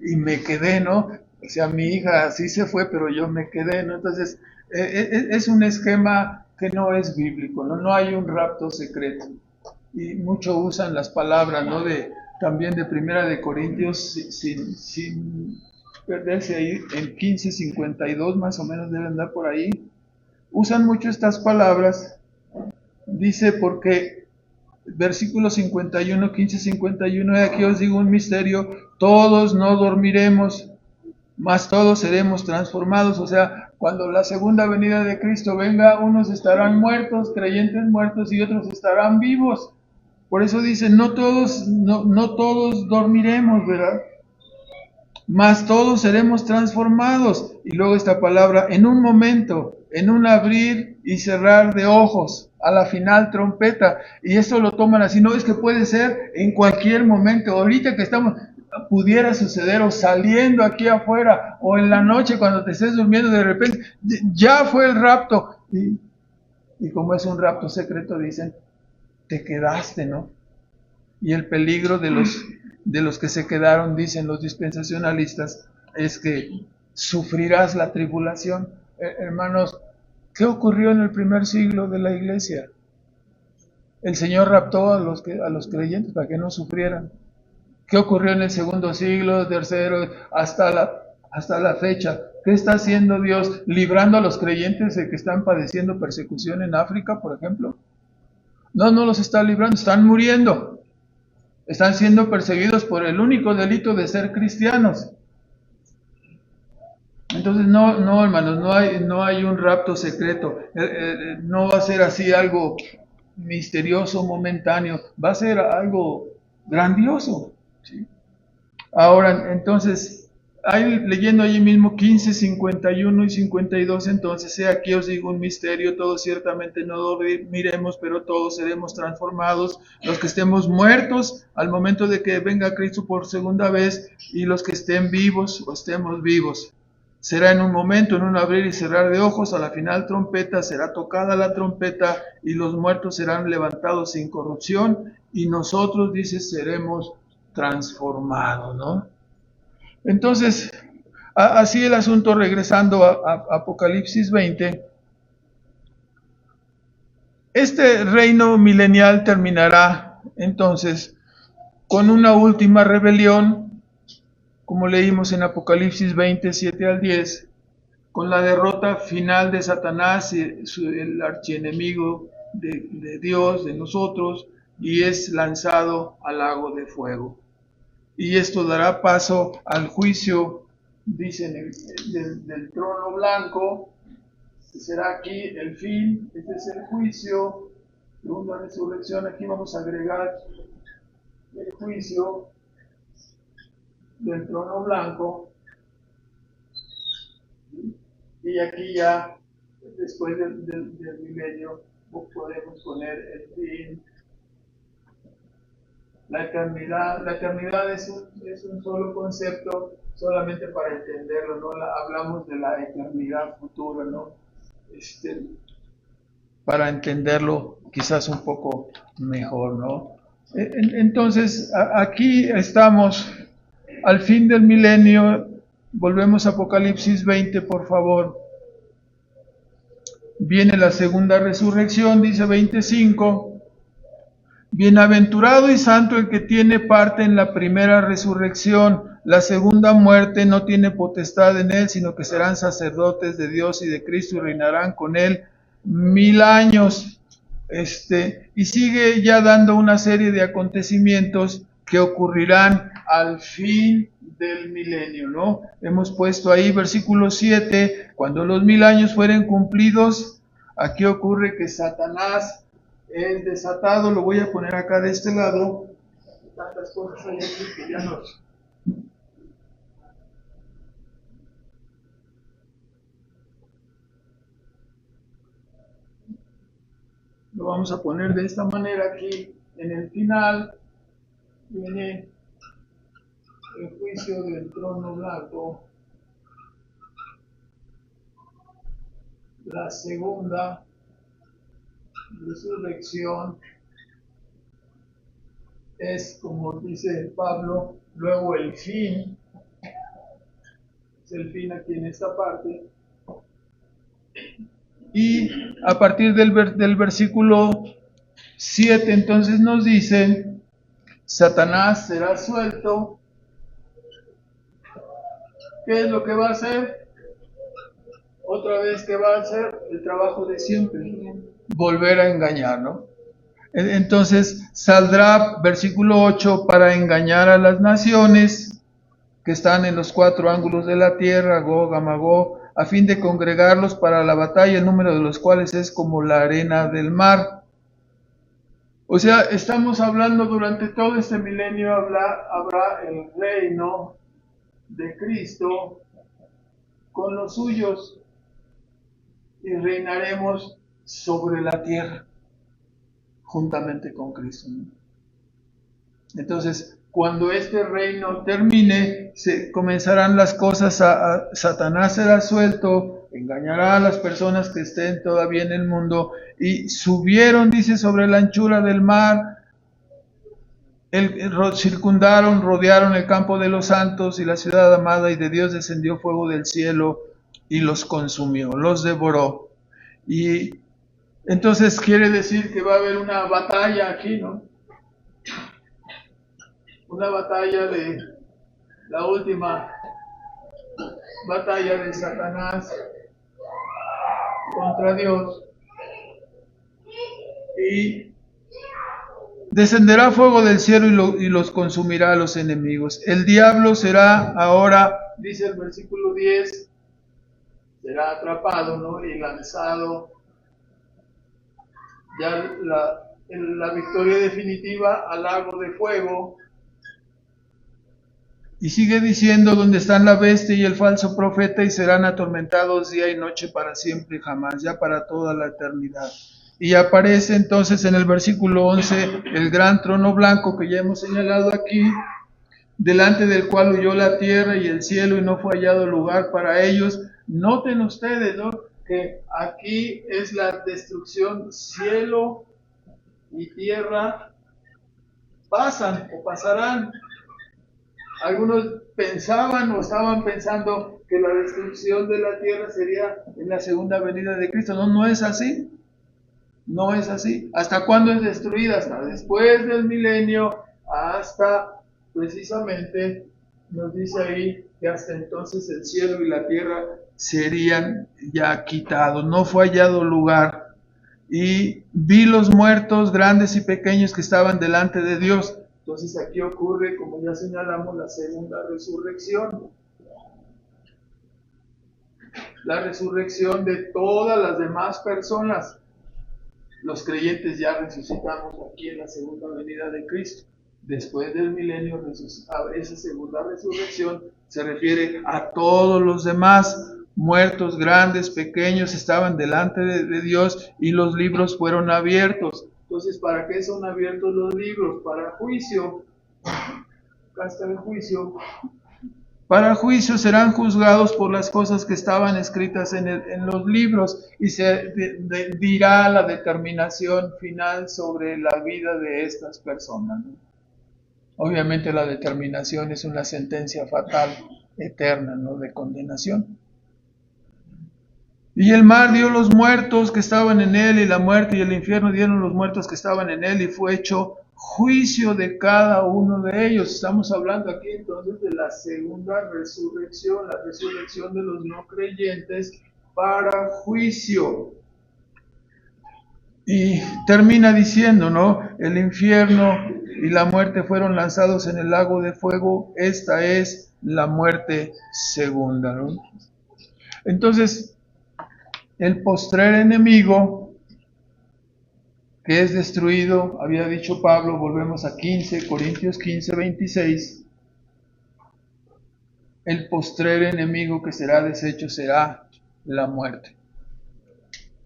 y me quedé, ¿no? O sea, mi hija sí se fue, pero yo me quedé, ¿no? Entonces, es un esquema que no es bíblico, ¿no? No hay un rapto secreto. Y mucho usan las palabras, ¿no? También de Primera de Corintios, sin perderse ahí, en 15:52 más o menos debe andar por ahí. Usan mucho estas palabras. Dice, porque versículo 51, 15:51, aquí os digo un misterio, todos no dormiremos, mas todos seremos transformados. O sea, cuando la segunda venida de Cristo venga, unos estarán muertos, creyentes muertos, y otros estarán vivos. Por eso dice, no todos dormiremos, ¿verdad? Mas todos seremos transformados. Y luego esta palabra, en un momento, en un abrir y cerrar de ojos, a la final trompeta. Y esto lo toman así, no es que puede ser en cualquier momento, ahorita que pudiera suceder, o saliendo aquí afuera, o en la noche cuando te estés durmiendo, de repente, ya fue el rapto. Y como es un rapto secreto, dicen, te quedaste, ¿no? Y el peligro de los que se quedaron, dicen los dispensacionalistas, es que sufrirás la tribulación. Hermanos, ¿qué ocurrió en el primer siglo de la iglesia? El Señor raptó a los creyentes para que no sufrieran. ¿Qué ocurrió en el segundo siglo, tercero, hasta la fecha? ¿Qué está haciendo Dios? ¿Librando a los creyentes de que están padeciendo persecución en África, por ejemplo? No los está librando, están muriendo. Están siendo perseguidos por el único delito de ser cristianos. Entonces, no, hermanos, no hay un rapto secreto. No va a ser así algo misterioso, momentáneo. Va a ser algo grandioso, ¿sí? Ahora, entonces, leyendo allí mismo 15, 51 y 52, entonces, aquí os digo un misterio, todos ciertamente no dormiremos, pero todos seremos transformados, los que estemos muertos al momento de que venga Cristo por segunda vez, y los que estén vivos o estemos vivos. Será en un momento, en un abrir y cerrar de ojos, a la final trompeta, será tocada la trompeta, y los muertos serán levantados sin corrupción, y nosotros, dice, seremos transformado, ¿no? Entonces, así el asunto, regresando a Apocalipsis 20, este reino milenial terminará entonces con una última rebelión, como leímos en Apocalipsis 20, 7 al 10, con la derrota final de Satanás, el archienemigo de Dios, de nosotros, y es lanzado al lago de fuego. Y esto dará paso al juicio, dicen, del trono blanco, que será aquí el fin. Este es el juicio, segunda resurrección. Aquí vamos a agregar el juicio del trono blanco, y aquí ya, después del milenio, podemos poner el fin. La eternidad es un solo concepto, solamente para entenderlo, ¿no? Hablamos de la eternidad futura, ¿no? Para entenderlo quizás un poco mejor, ¿no? Entonces, aquí estamos al fin del milenio. Volvemos a Apocalipsis 20, por favor. Viene la segunda resurrección, dice 25. Bienaventurado y santo el que tiene parte en la primera resurrección. La segunda muerte no tiene potestad en él, sino que serán sacerdotes de Dios y de Cristo y reinarán con él 1000 años. Y sigue ya dando una serie de acontecimientos que ocurrirán al fin del milenio, ¿no? Hemos puesto ahí versículo 7, cuando los 1000 años fueren cumplidos, aquí ocurre que Satanás es desatado. Lo voy a poner acá de este lado. Tantas cosas hay aquí que ya no. Lo vamos a poner de esta manera aquí. En el final viene el juicio del trono blanco, la segunda resurrección. Es, como dice Pablo, luego el fin. Es el fin aquí en esta parte. Y a partir del versículo 7, entonces nos dice: Satanás será suelto. ¿Qué es lo que va a hacer? Otra vez, ¿qué va a hacer? El trabajo de siempre, volver a engañar, ¿no? Entonces saldrá, versículo 8, para engañar a las naciones que están en los 4 ángulos de la tierra, Gog, Magog, a fin de congregarlos para la batalla, el número de los cuales es como la arena del mar. O sea, estamos hablando durante todo este milenio, habrá el reino de Cristo con los suyos, y reinaremos sobre la tierra juntamente con Cristo, ¿no? Entonces, cuando este reino termine, se comenzarán las cosas Satanás será suelto, engañará a las personas que estén todavía en el mundo, y subieron, dice, sobre la anchura del mar, circundaron, rodearon el campo de los santos y la ciudad amada, y de Dios descendió fuego del cielo y los consumió, los devoró. Y entonces quiere decir que va a haber una batalla aquí, ¿no? Una batalla de la última batalla de Satanás contra Dios, y descenderá fuego del cielo y los consumirá a los enemigos. El diablo será ahora, dice el versículo 10, será atrapado, ¿no? Y lanzado. Ya la victoria definitiva al lago de fuego. Y sigue diciendo, donde están la bestia y el falso profeta, y serán atormentados día y noche para siempre y jamás, ya para toda la eternidad. Y aparece entonces en el versículo 11 el gran trono blanco que ya hemos señalado aquí, delante del cual huyó la tierra y el cielo y no fue hallado lugar para ellos. Noten ustedes, ¿no?, que aquí es la destrucción. Cielo y tierra pasan o pasarán. Algunos pensaban o estaban pensando que la destrucción de la tierra sería en la segunda venida de Cristo. No, no es así. No es así. ¿Hasta cuándo es destruida? Hasta después del milenio, hasta precisamente, nos dice ahí que hasta entonces el cielo y la tierra serían ya quitados. No fue hallado lugar. Y vi los muertos, grandes y pequeños, que estaban delante de Dios. Entonces aquí ocurre, como ya señalamos, la segunda resurrección. La resurrección de todas las demás personas. Los creyentes ya resucitamos aquí en la segunda venida de Cristo. Después del milenio, esa segunda resurrección se refiere a todos los demás. Muertos, grandes, pequeños, estaban delante de Dios y los libros fueron abiertos. Entonces, ¿para qué son abiertos los libros? Para juicio. Acá está el juicio. Para juicio serán juzgados por las cosas que estaban escritas en los libros, y se dirá la determinación final sobre la vida de estas personas. Obviamente la determinación es una sentencia fatal, eterna, ¿no?, de condenación. Y el mar dio los muertos que estaban en él, y la muerte y el infierno dieron los muertos que estaban en él, y fue hecho juicio de cada uno de ellos. Estamos hablando aquí entonces de la segunda resurrección, la resurrección de los no creyentes para juicio. Y termina diciendo, ¿no?, el infierno y la muerte fueron lanzados en el lago de fuego. Esta es la muerte segunda, ¿no? Entonces, el postrer enemigo que es destruido, había dicho Pablo, volvemos a Corintios 15, 26, el postrer enemigo que será deshecho será la muerte.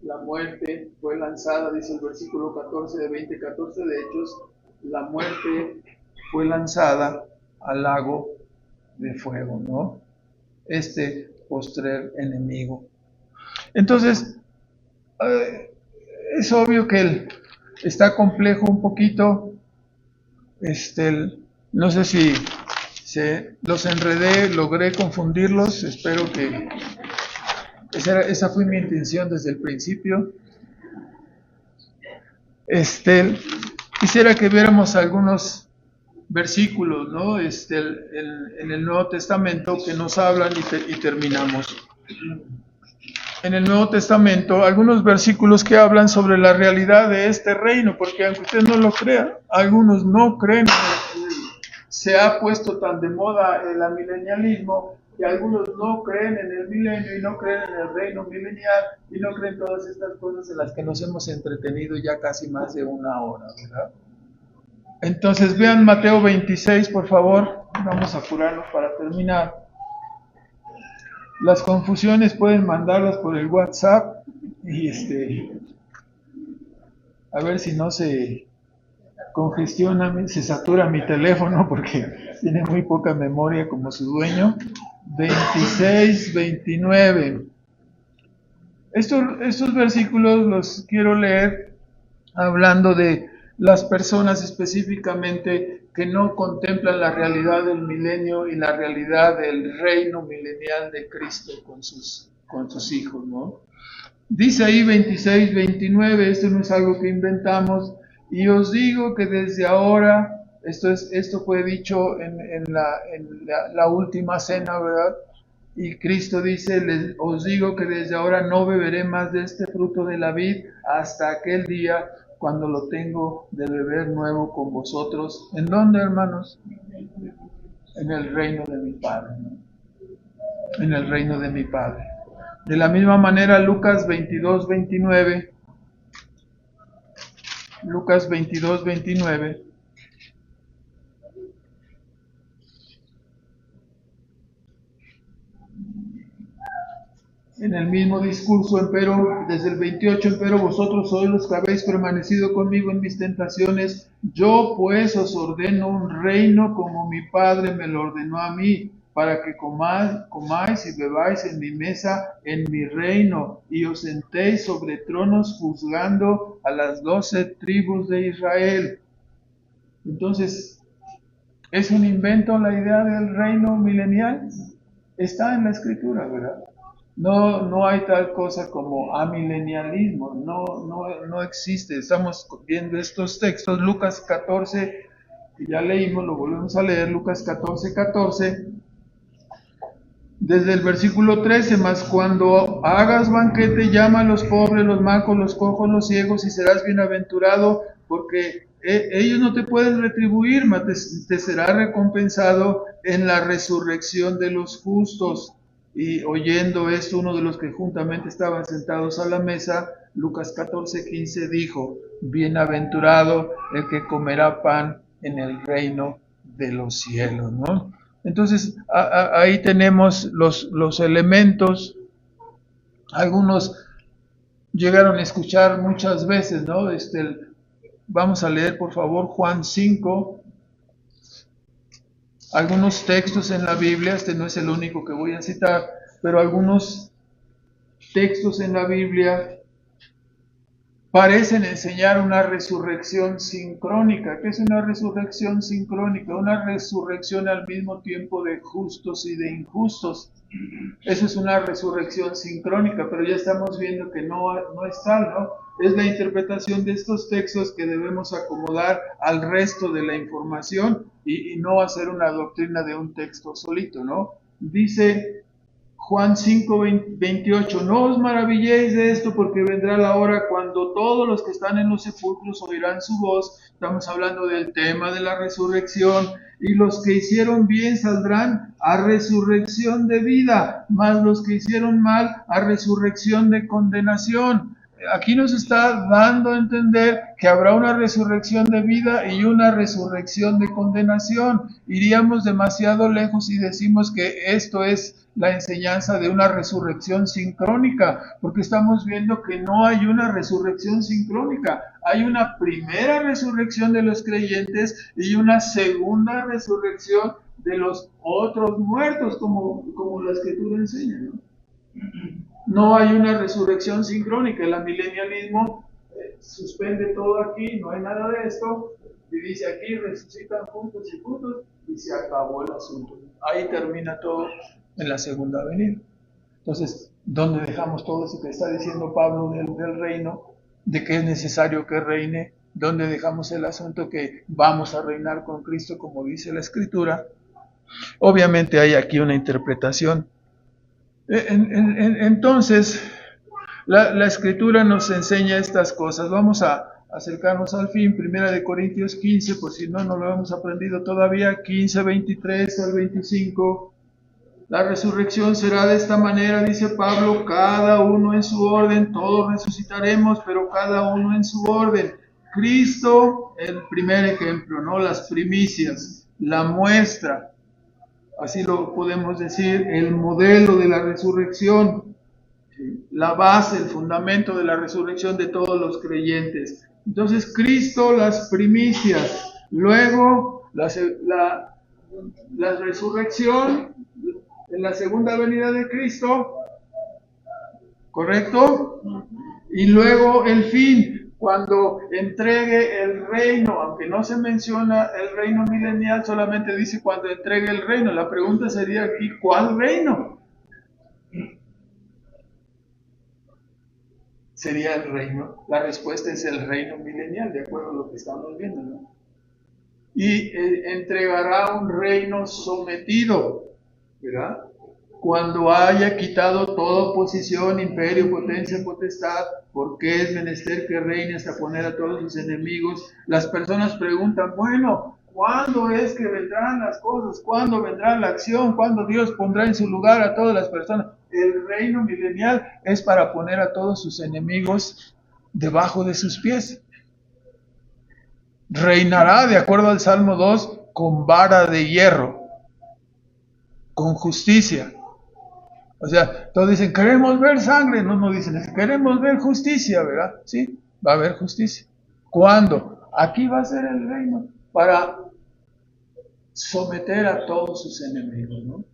La muerte fue lanzada, dice el versículo 14 de 20:14 de Hechos, la muerte fue lanzada al lago de fuego, ¿no? Este postrer enemigo. Entonces, es obvio que está complejo un poquito. No sé si los enredé, logré confundirlos. Espero que esa fue mi intención desde el principio. Quisiera que viéramos algunos versículos, ¿no?, en el Nuevo Testamento que nos hablan, y terminamos. En el Nuevo Testamento, algunos versículos que hablan sobre la realidad de este reino, porque aunque usted no lo crea, algunos no creen. Se ha puesto tan de moda el amilenialismo que algunos no creen en el milenio y no creen en el reino milenial y no creen todas estas cosas en las que nos hemos entretenido ya casi más de una hora, ¿verdad? Entonces vean Mateo 26, por favor. Vamos a apurarnos para terminar. Las confusiones pueden mandarlas por el WhatsApp y a ver si no se congestiona, se satura mi teléfono porque tiene muy poca memoria como su dueño. 26, 29. Estos versículos los quiero leer hablando de las personas específicamente que no contemplan la realidad del milenio y la realidad del reino milenial de Cristo con sus hijos, ¿no? Dice ahí 26, 29, esto no es algo que inventamos, y os digo que desde ahora, esto fue dicho en la última cena, ¿verdad? Y Cristo dice, os digo que desde ahora no beberé más de este fruto de la vid hasta aquel día cuando lo tengo de beber nuevo con vosotros. ¿En dónde, hermanos? En el reino de mi Padre, ¿no? En el reino de mi Padre. De la misma manera, Lucas 22, 29. Lucas 22, 29. En el mismo discurso, empero, desde el 28, empero vosotros sois los que habéis permanecido conmigo en mis tentaciones. Yo pues os ordeno un reino como mi Padre me lo ordenó a mí, para que comáis y bebáis en mi mesa, en mi reino, y os sentéis sobre tronos juzgando a las 12 tribus de Israel. Entonces, ¿es un invento la idea del reino milenial? Está en la Escritura, ¿verdad? No hay tal cosa como amilenialismo, no existe. Estamos viendo estos textos, Lucas 14, que ya leímos, lo volvemos a leer, Lucas 14, desde el versículo 13, mas cuando hagas banquete, llama a los pobres, los mancos, los cojos, los ciegos, y serás bienaventurado, porque ellos no te pueden retribuir, mas te será recompensado en la resurrección de los justos. Y oyendo esto, uno de los que juntamente estaban sentados a la mesa, Lucas 14:15, dijo: bienaventurado el que comerá pan en el reino de los cielos, ¿no? Entonces, ahí tenemos los elementos. Algunos llegaron a escuchar muchas veces, ¿no? Vamos a leer, por favor, Juan 5. Algunos textos en la Biblia, no es el único que voy a citar, pero algunos textos en la Biblia parecen enseñar una resurrección sincrónica. ¿Qué es una resurrección sincrónica? Una resurrección al mismo tiempo de justos y de injustos. Eso es una resurrección sincrónica, pero ya estamos viendo que no es tal, ¿no? Es la interpretación de estos textos que debemos acomodar al resto de la información y no hacer una doctrina de un texto solito, ¿no? Dice Juan 5:28, no os maravilléis de esto, porque vendrá la hora cuando todos los que están en los sepulcros oirán su voz. Estamos hablando del tema de la resurrección. Y los que hicieron bien saldrán a resurrección de vida, mas los que hicieron mal a resurrección de condenación. Aquí nos está dando a entender que habrá una resurrección de vida y una resurrección de condenación. Iríamos demasiado lejos si decimos que esto es la enseñanza de una resurrección sincrónica, porque estamos viendo que no hay una resurrección sincrónica. Hay una primera resurrección de los creyentes y una segunda resurrección de los otros muertos, como la Escritura enseña, ¿no? No hay una resurrección sincrónica. El amilenialismo suspende todo aquí, no hay nada de esto, y dice aquí resucitan juntos y juntos, y se acabó el asunto. Ahí termina todo en la segunda venida. Entonces, ¿dónde dejamos todo eso que está diciendo Pablo del reino? De que es necesario que reine. ¿Dónde dejamos el asunto que vamos a reinar con Cristo, como dice la Escritura? Obviamente hay aquí una interpretación. Entonces, la Escritura nos enseña estas cosas. Vamos a acercarnos al fin. 1 Corintios 15, por si no lo hemos aprendido todavía, 15, 23 al 25. La resurrección será de esta manera, dice Pablo, cada uno en su orden. Todos resucitaremos, pero cada uno en su orden. Cristo, el primer ejemplo, ¿no? Las primicias, la muestra, así lo podemos decir, el modelo de la resurrección, la base, el fundamento de la resurrección de todos los creyentes. Entonces, Cristo, las primicias, luego la resurrección en la segunda venida de Cristo, ¿correcto? Y luego el fin, cuando entregue el reino, aunque no se menciona el reino milenial, solamente dice cuando entregue el reino. La pregunta sería aquí, ¿cuál reino? Sería el reino. La respuesta es el reino milenial, de acuerdo a lo que estamos viendo, ¿no? Y entregará un reino sometido, ¿verdad? Cuando haya quitado toda oposición, imperio, potencia, potestad, porque es menester que reine hasta poner a todos sus enemigos. Las personas preguntan, bueno, ¿cuándo es que vendrán las cosas? ¿Cuándo vendrá la acción? ¿Cuándo Dios pondrá en su lugar a todas las personas? El reino milenial es para poner a todos sus enemigos debajo de sus pies. Reinará, de acuerdo al Salmo 2, con vara de hierro, con justicia. O sea, todos dicen, queremos ver sangre. No dicen, queremos ver justicia, ¿verdad? Sí, va a haber justicia. ¿Cuándo? Aquí va a ser el reino para someter a todos sus enemigos, ¿no?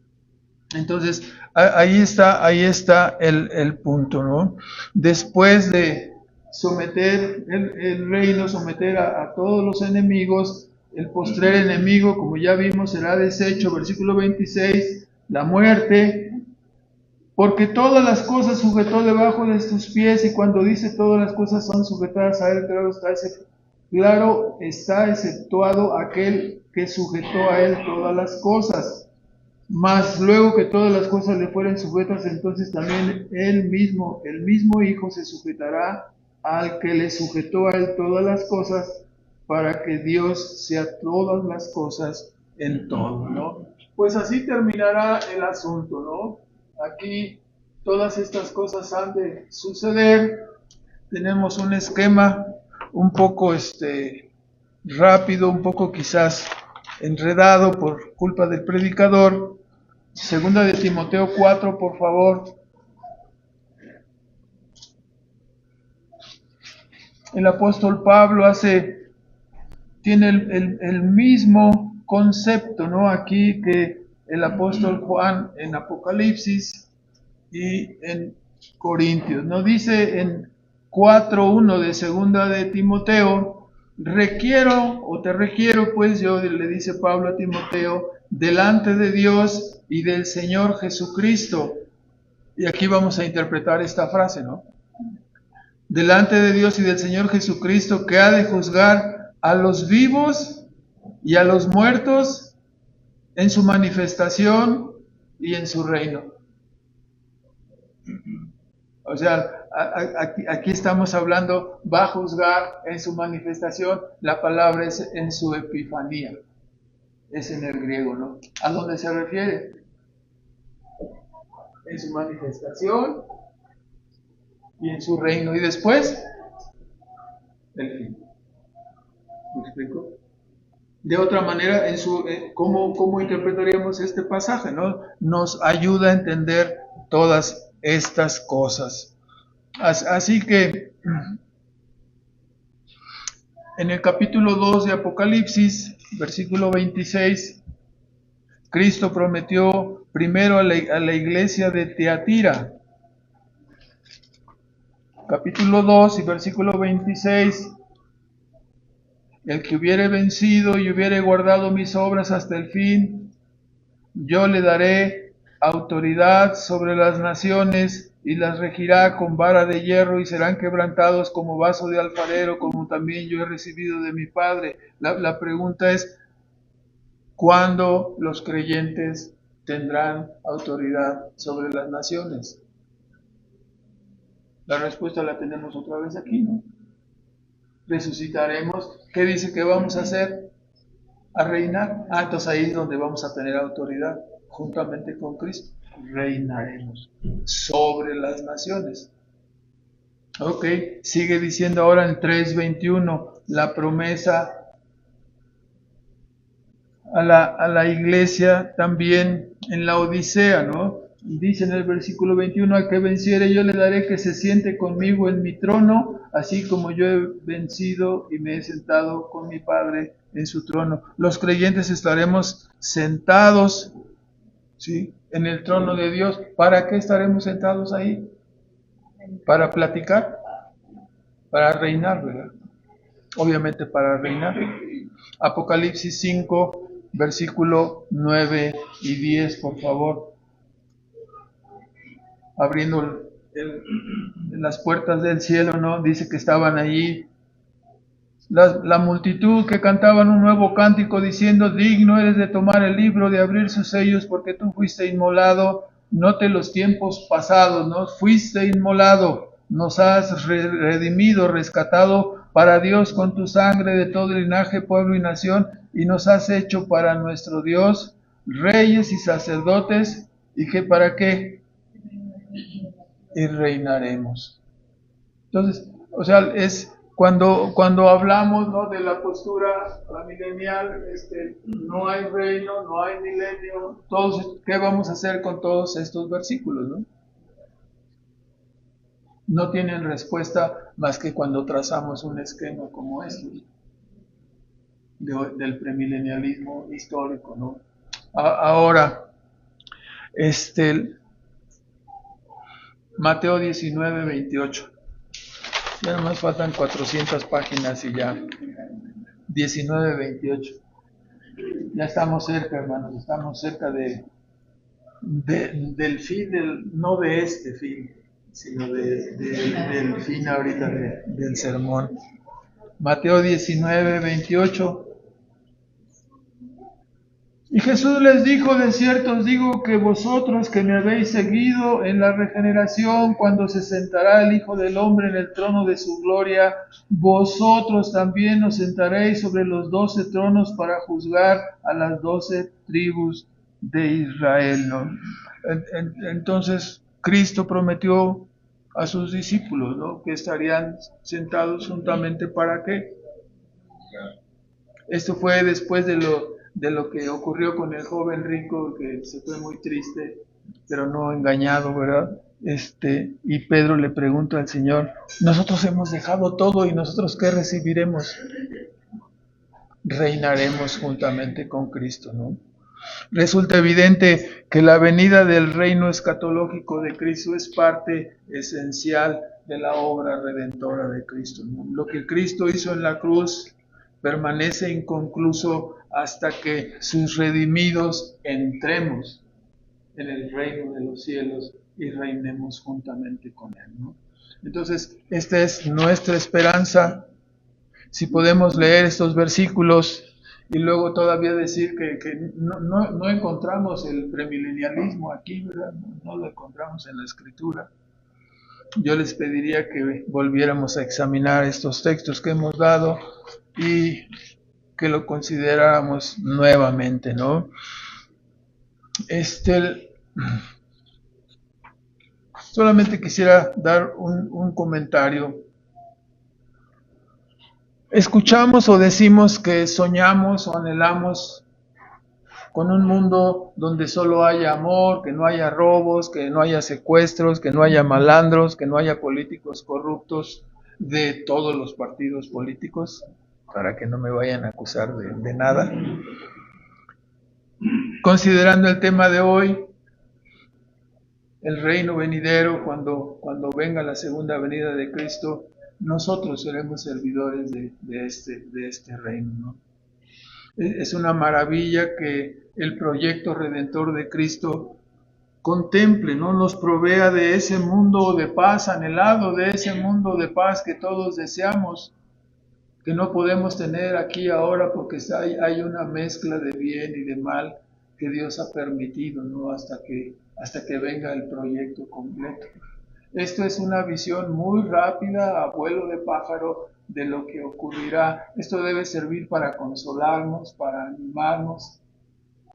Entonces, ahí está el punto, ¿no? Después de someter el reino, someter a todos los enemigos, el postrer enemigo, como ya vimos, será deshecho, versículo 26, la muerte, porque todas las cosas sujetó debajo de tus pies, y cuando dice todas las cosas son sujetadas a él, claro está exceptuado aquel que sujetó a él todas las cosas. Mas luego que todas las cosas le fueren sujetas, entonces también el mismo Hijo se sujetará al que le sujetó a él todas las cosas, para que Dios sea todas las cosas en todo, ¿no? Pues así terminará el asunto, ¿no? Aquí todas estas cosas han de suceder. Tenemos un esquema un poco rápido, un poco quizás enredado por culpa del predicador. Segunda de Timoteo 4, por favor. El apóstol Pablo tiene el mismo concepto, ¿no? Aquí que el apóstol Juan en Apocalipsis y en Corintios, ¿no? Dice en 4:1 de segunda de Timoteo, te requiero, pues yo, le dice Pablo a Timoteo, delante de Dios y del Señor Jesucristo. Y aquí vamos a interpretar esta frase, ¿no? Delante de Dios y del Señor Jesucristo, que ha de juzgar a los vivos y a los muertos en su manifestación y en su reino. O sea, aquí estamos hablando, va a juzgar en su manifestación, la palabra es en su epifanía, es en el griego, ¿no? ¿A dónde se refiere? En su manifestación y en su reino, y después, el fin. ¿Me explico? De otra manera, ¿cómo interpretaríamos este pasaje, ¿no? Nos ayuda a entender todas estas cosas. Así que en el capítulo 2 de Apocalipsis, versículo 26, Cristo prometió primero a la iglesia de Teatira. Capítulo 2 y versículo 26. El que hubiere vencido y hubiere guardado mis obras hasta el fin, yo le daré autoridad sobre las naciones y las regirá con vara de hierro, y serán quebrantados como vaso de alfarero, como también yo he recibido de mi Padre. La pregunta es, ¿cuándo los creyentes tendrán autoridad sobre las naciones? La respuesta la tenemos otra vez aquí, ¿no? Resucitaremos. ¿Qué dice que vamos a hacer? A reinar. Entonces ahí es donde vamos a tener autoridad, juntamente con Cristo. Reinaremos sobre las naciones. Ok, sigue diciendo ahora en 3:21 la promesa a la iglesia también en la Odisea, ¿no? Dice en el versículo 21, al que venciere yo le daré que se siente conmigo en mi trono, así como yo he vencido y me he sentado con mi Padre en su trono. Los creyentes estaremos sentados, ¿sí?, en el trono de Dios. ¿Para qué estaremos sentados ahí? ¿Para platicar? Para reinar, ¿verdad? Obviamente para reinar. Apocalipsis 5, versículo 9 y 10, por favor. Abriendo las puertas del cielo, ¿no? Dice que estaban allí la multitud que cantaban un nuevo cántico diciendo, digno eres de tomar el libro, de abrir sus sellos, porque tú fuiste inmolado, note los tiempos pasados, ¿no? Fuiste inmolado, nos has redimido, rescatado para Dios con tu sangre de todo linaje, pueblo y nación, y nos has hecho para nuestro Dios reyes y sacerdotes, ¿y qué para qué? Y reinaremos. Entonces, o sea, Cuando hablamos, ¿no?, de la postura amilenial, no hay reino, no hay milenio, ¿qué vamos a hacer con todos estos versículos, no? No tienen respuesta más que cuando trazamos un esquema como este del premilenialismo histórico, ¿no? Ahora, Mateo 19, 28. Ya nomás faltan 400 páginas y ya. 19, 28. Ya estamos cerca, hermanos, estamos cerca del fin, no de este fin, sino del fin ahorita del sermón. Mateo 19, 28. Y Jesús les dijo: de cierto os digo que vosotros que me habéis seguido en la regeneración, cuando se sentará el Hijo del Hombre en el trono de su gloria, vosotros también os sentaréis sobre los 12 tronos para juzgar a las 12 tribus de Israel, ¿no? Entonces Cristo prometió a sus discípulos, ¿no?, que estarían sentados juntamente. ¿Para qué? Esto fue después de lo que ocurrió con el joven rico, que se fue muy triste, pero no engañado, ¿verdad? Y Pedro le pregunta al Señor: nosotros hemos dejado todo, ¿y nosotros qué recibiremos? Reinaremos juntamente con Cristo, ¿no? Resulta evidente que la venida del reino escatológico de Cristo es parte esencial de la obra redentora de Cristo, ¿no? Lo que Cristo hizo en la cruz permanece inconcluso hasta que sus redimidos entremos en el reino de los cielos y reinemos juntamente con Él, ¿no? Entonces, esta es nuestra esperanza. Si podemos leer estos versículos y luego todavía decir que no encontramos el premilenialismo aquí, ¿verdad? No lo encontramos en la Escritura. Yo les pediría que volviéramos a examinar estos textos que hemos dado y que lo consideráramos nuevamente, ¿no? Solamente quisiera dar un comentario. Escuchamos o decimos que soñamos o anhelamos con un mundo donde solo haya amor, que no haya robos, que no haya secuestros, que no haya malandros, que no haya políticos corruptos de todos los partidos políticos, para que no me vayan a acusar de nada. Considerando el tema de hoy, el reino venidero, cuando venga la segunda venida de Cristo, nosotros seremos servidores de este reino, ¿no? Es una maravilla que el proyecto redentor de Cristo contemple, ¿no?, nos provea de ese mundo de paz anhelado, de ese mundo de paz que todos deseamos, que no podemos tener aquí ahora porque hay una mezcla de bien y de mal que Dios ha permitido, ¿no?, hasta que venga el proyecto completo. Esto es una visión muy rápida, a vuelo de pájaro, de lo que ocurrirá. Esto debe servir para consolarnos, para animarnos,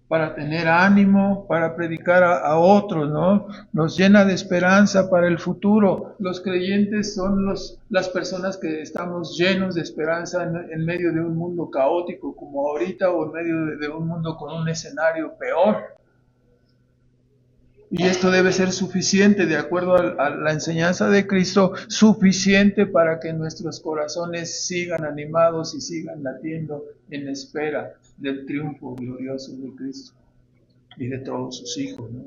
para tener ánimo, para predicar a otros, ¿no? Nos llena de esperanza para el futuro. Los creyentes son las personas que estamos llenos de esperanza en medio de un mundo caótico como ahorita, o en medio de un mundo con un escenario peor. Y esto debe ser suficiente, de acuerdo a la enseñanza de Cristo, suficiente para que nuestros corazones sigan animados y sigan latiendo en espera del triunfo glorioso de Cristo y de todos sus hijos, ¿no?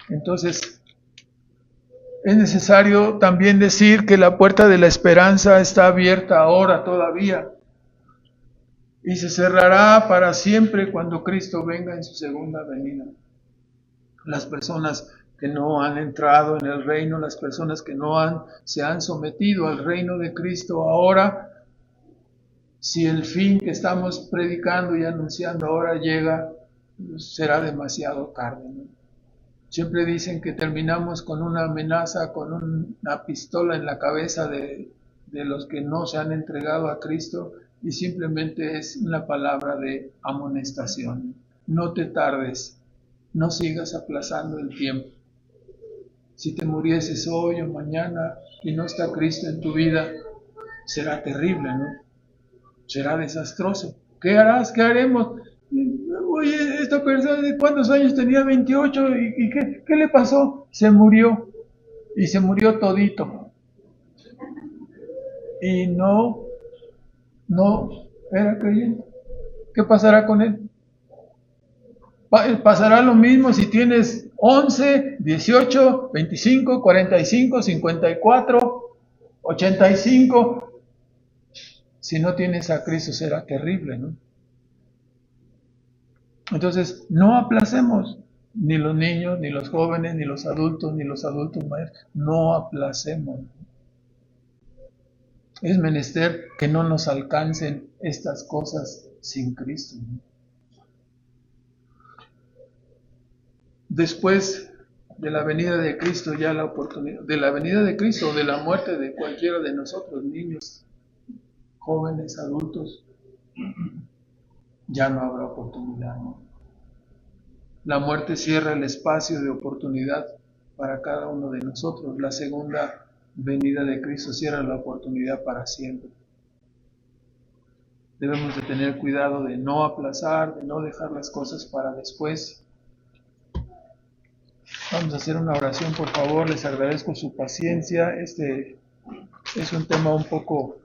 Entonces, es necesario también decir que la puerta de la esperanza está abierta ahora todavía y se cerrará para siempre cuando Cristo venga en su segunda venida. Las personas que no han entrado en el reino, las personas que se han sometido al reino de Cristo ahora, si el fin que estamos predicando y anunciando ahora llega, será demasiado tarde, ¿no? Siempre dicen que terminamos con una amenaza, con una pistola en la cabeza de los que no se han entregado a Cristo, y simplemente es una palabra de amonestación. No te tardes. No sigas aplazando el tiempo. Si te murieses hoy o mañana y no está Cristo en tu vida, será terrible, ¿no? Será desastroso. ¿Qué harás? ¿Qué haremos? Oye, esta persona de cuántos años tenía, 28, ¿y qué le pasó? Se murió, y se murió todito. Y no era creyente. ¿Qué pasará con él? Pasará lo mismo si tienes 11, 18, 25, 45, 54, 85. Si no tienes a Cristo será terrible, ¿no? Entonces, no aplacemos ni los niños, ni los jóvenes, ni los adultos mayores. No aplacemos. Es menester que no nos alcancen estas cosas sin Cristo, ¿no? Después de la venida de Cristo, ya la oportunidad, de la venida de Cristo, de la muerte de cualquiera de nosotros, niños, jóvenes, adultos, ya no habrá oportunidad, ¿no? La muerte cierra el espacio de oportunidad para cada uno de nosotros. La segunda venida de Cristo cierra la oportunidad para siempre. Debemos de tener cuidado de no aplazar, de no dejar las cosas para después. Vamos a hacer una oración, por favor. Les agradezco su paciencia. Este es un tema un poco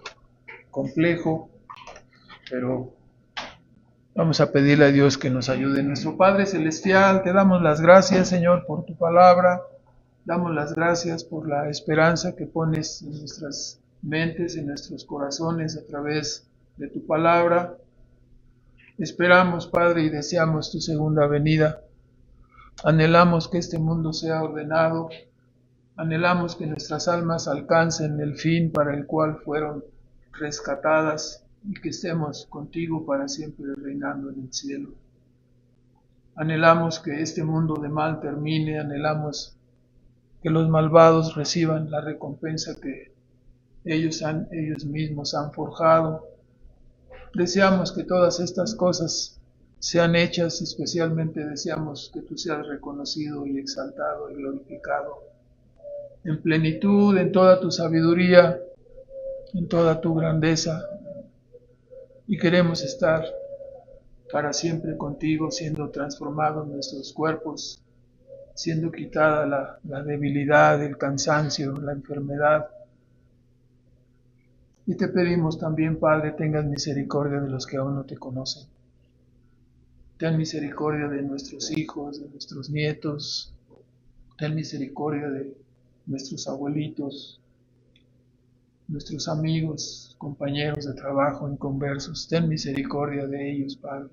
complejo, pero vamos a pedirle a Dios que nos ayude. Nuestro Padre Celestial, te damos las gracias, Señor, por tu palabra. Damos las gracias por la esperanza que pones en nuestras mentes, en nuestros corazones a través de tu palabra. Esperamos, Padre, y deseamos tu segunda venida. Anhelamos que este mundo sea ordenado. Anhelamos que nuestras almas alcancen el fin para el cual fueron rescatadas y que estemos contigo para siempre reinando en el cielo. Anhelamos que este mundo de mal termine. Anhelamos que los malvados reciban la recompensa que ellos mismos han forjado. Deseamos que todas estas cosas sean hechas, especialmente deseamos que tú seas reconocido y exaltado y glorificado en plenitud, en toda tu sabiduría, en toda tu grandeza. Y queremos estar para siempre contigo, siendo transformados nuestros cuerpos, siendo quitada la debilidad, el cansancio, la enfermedad. Y te pedimos también, Padre, tengas misericordia de los que aún no te conocen. Ten misericordia de nuestros hijos, de nuestros nietos. Ten misericordia de nuestros abuelitos, nuestros amigos, compañeros de trabajo, inconversos. Ten misericordia de ellos, Padre.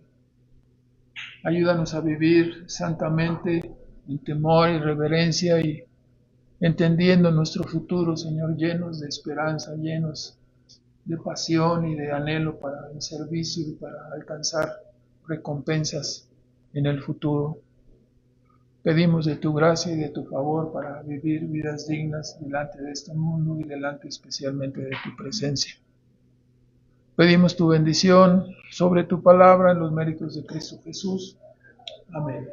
Ayúdanos a vivir santamente, en temor y reverencia y entendiendo nuestro futuro, Señor, llenos de esperanza, llenos de pasión y de anhelo para el servicio y para alcanzar recompensas en el futuro. Pedimos de tu gracia y de tu favor para vivir vidas dignas delante de este mundo y delante especialmente de tu presencia. Pedimos tu bendición sobre tu palabra en los méritos de Cristo Jesús. Amén.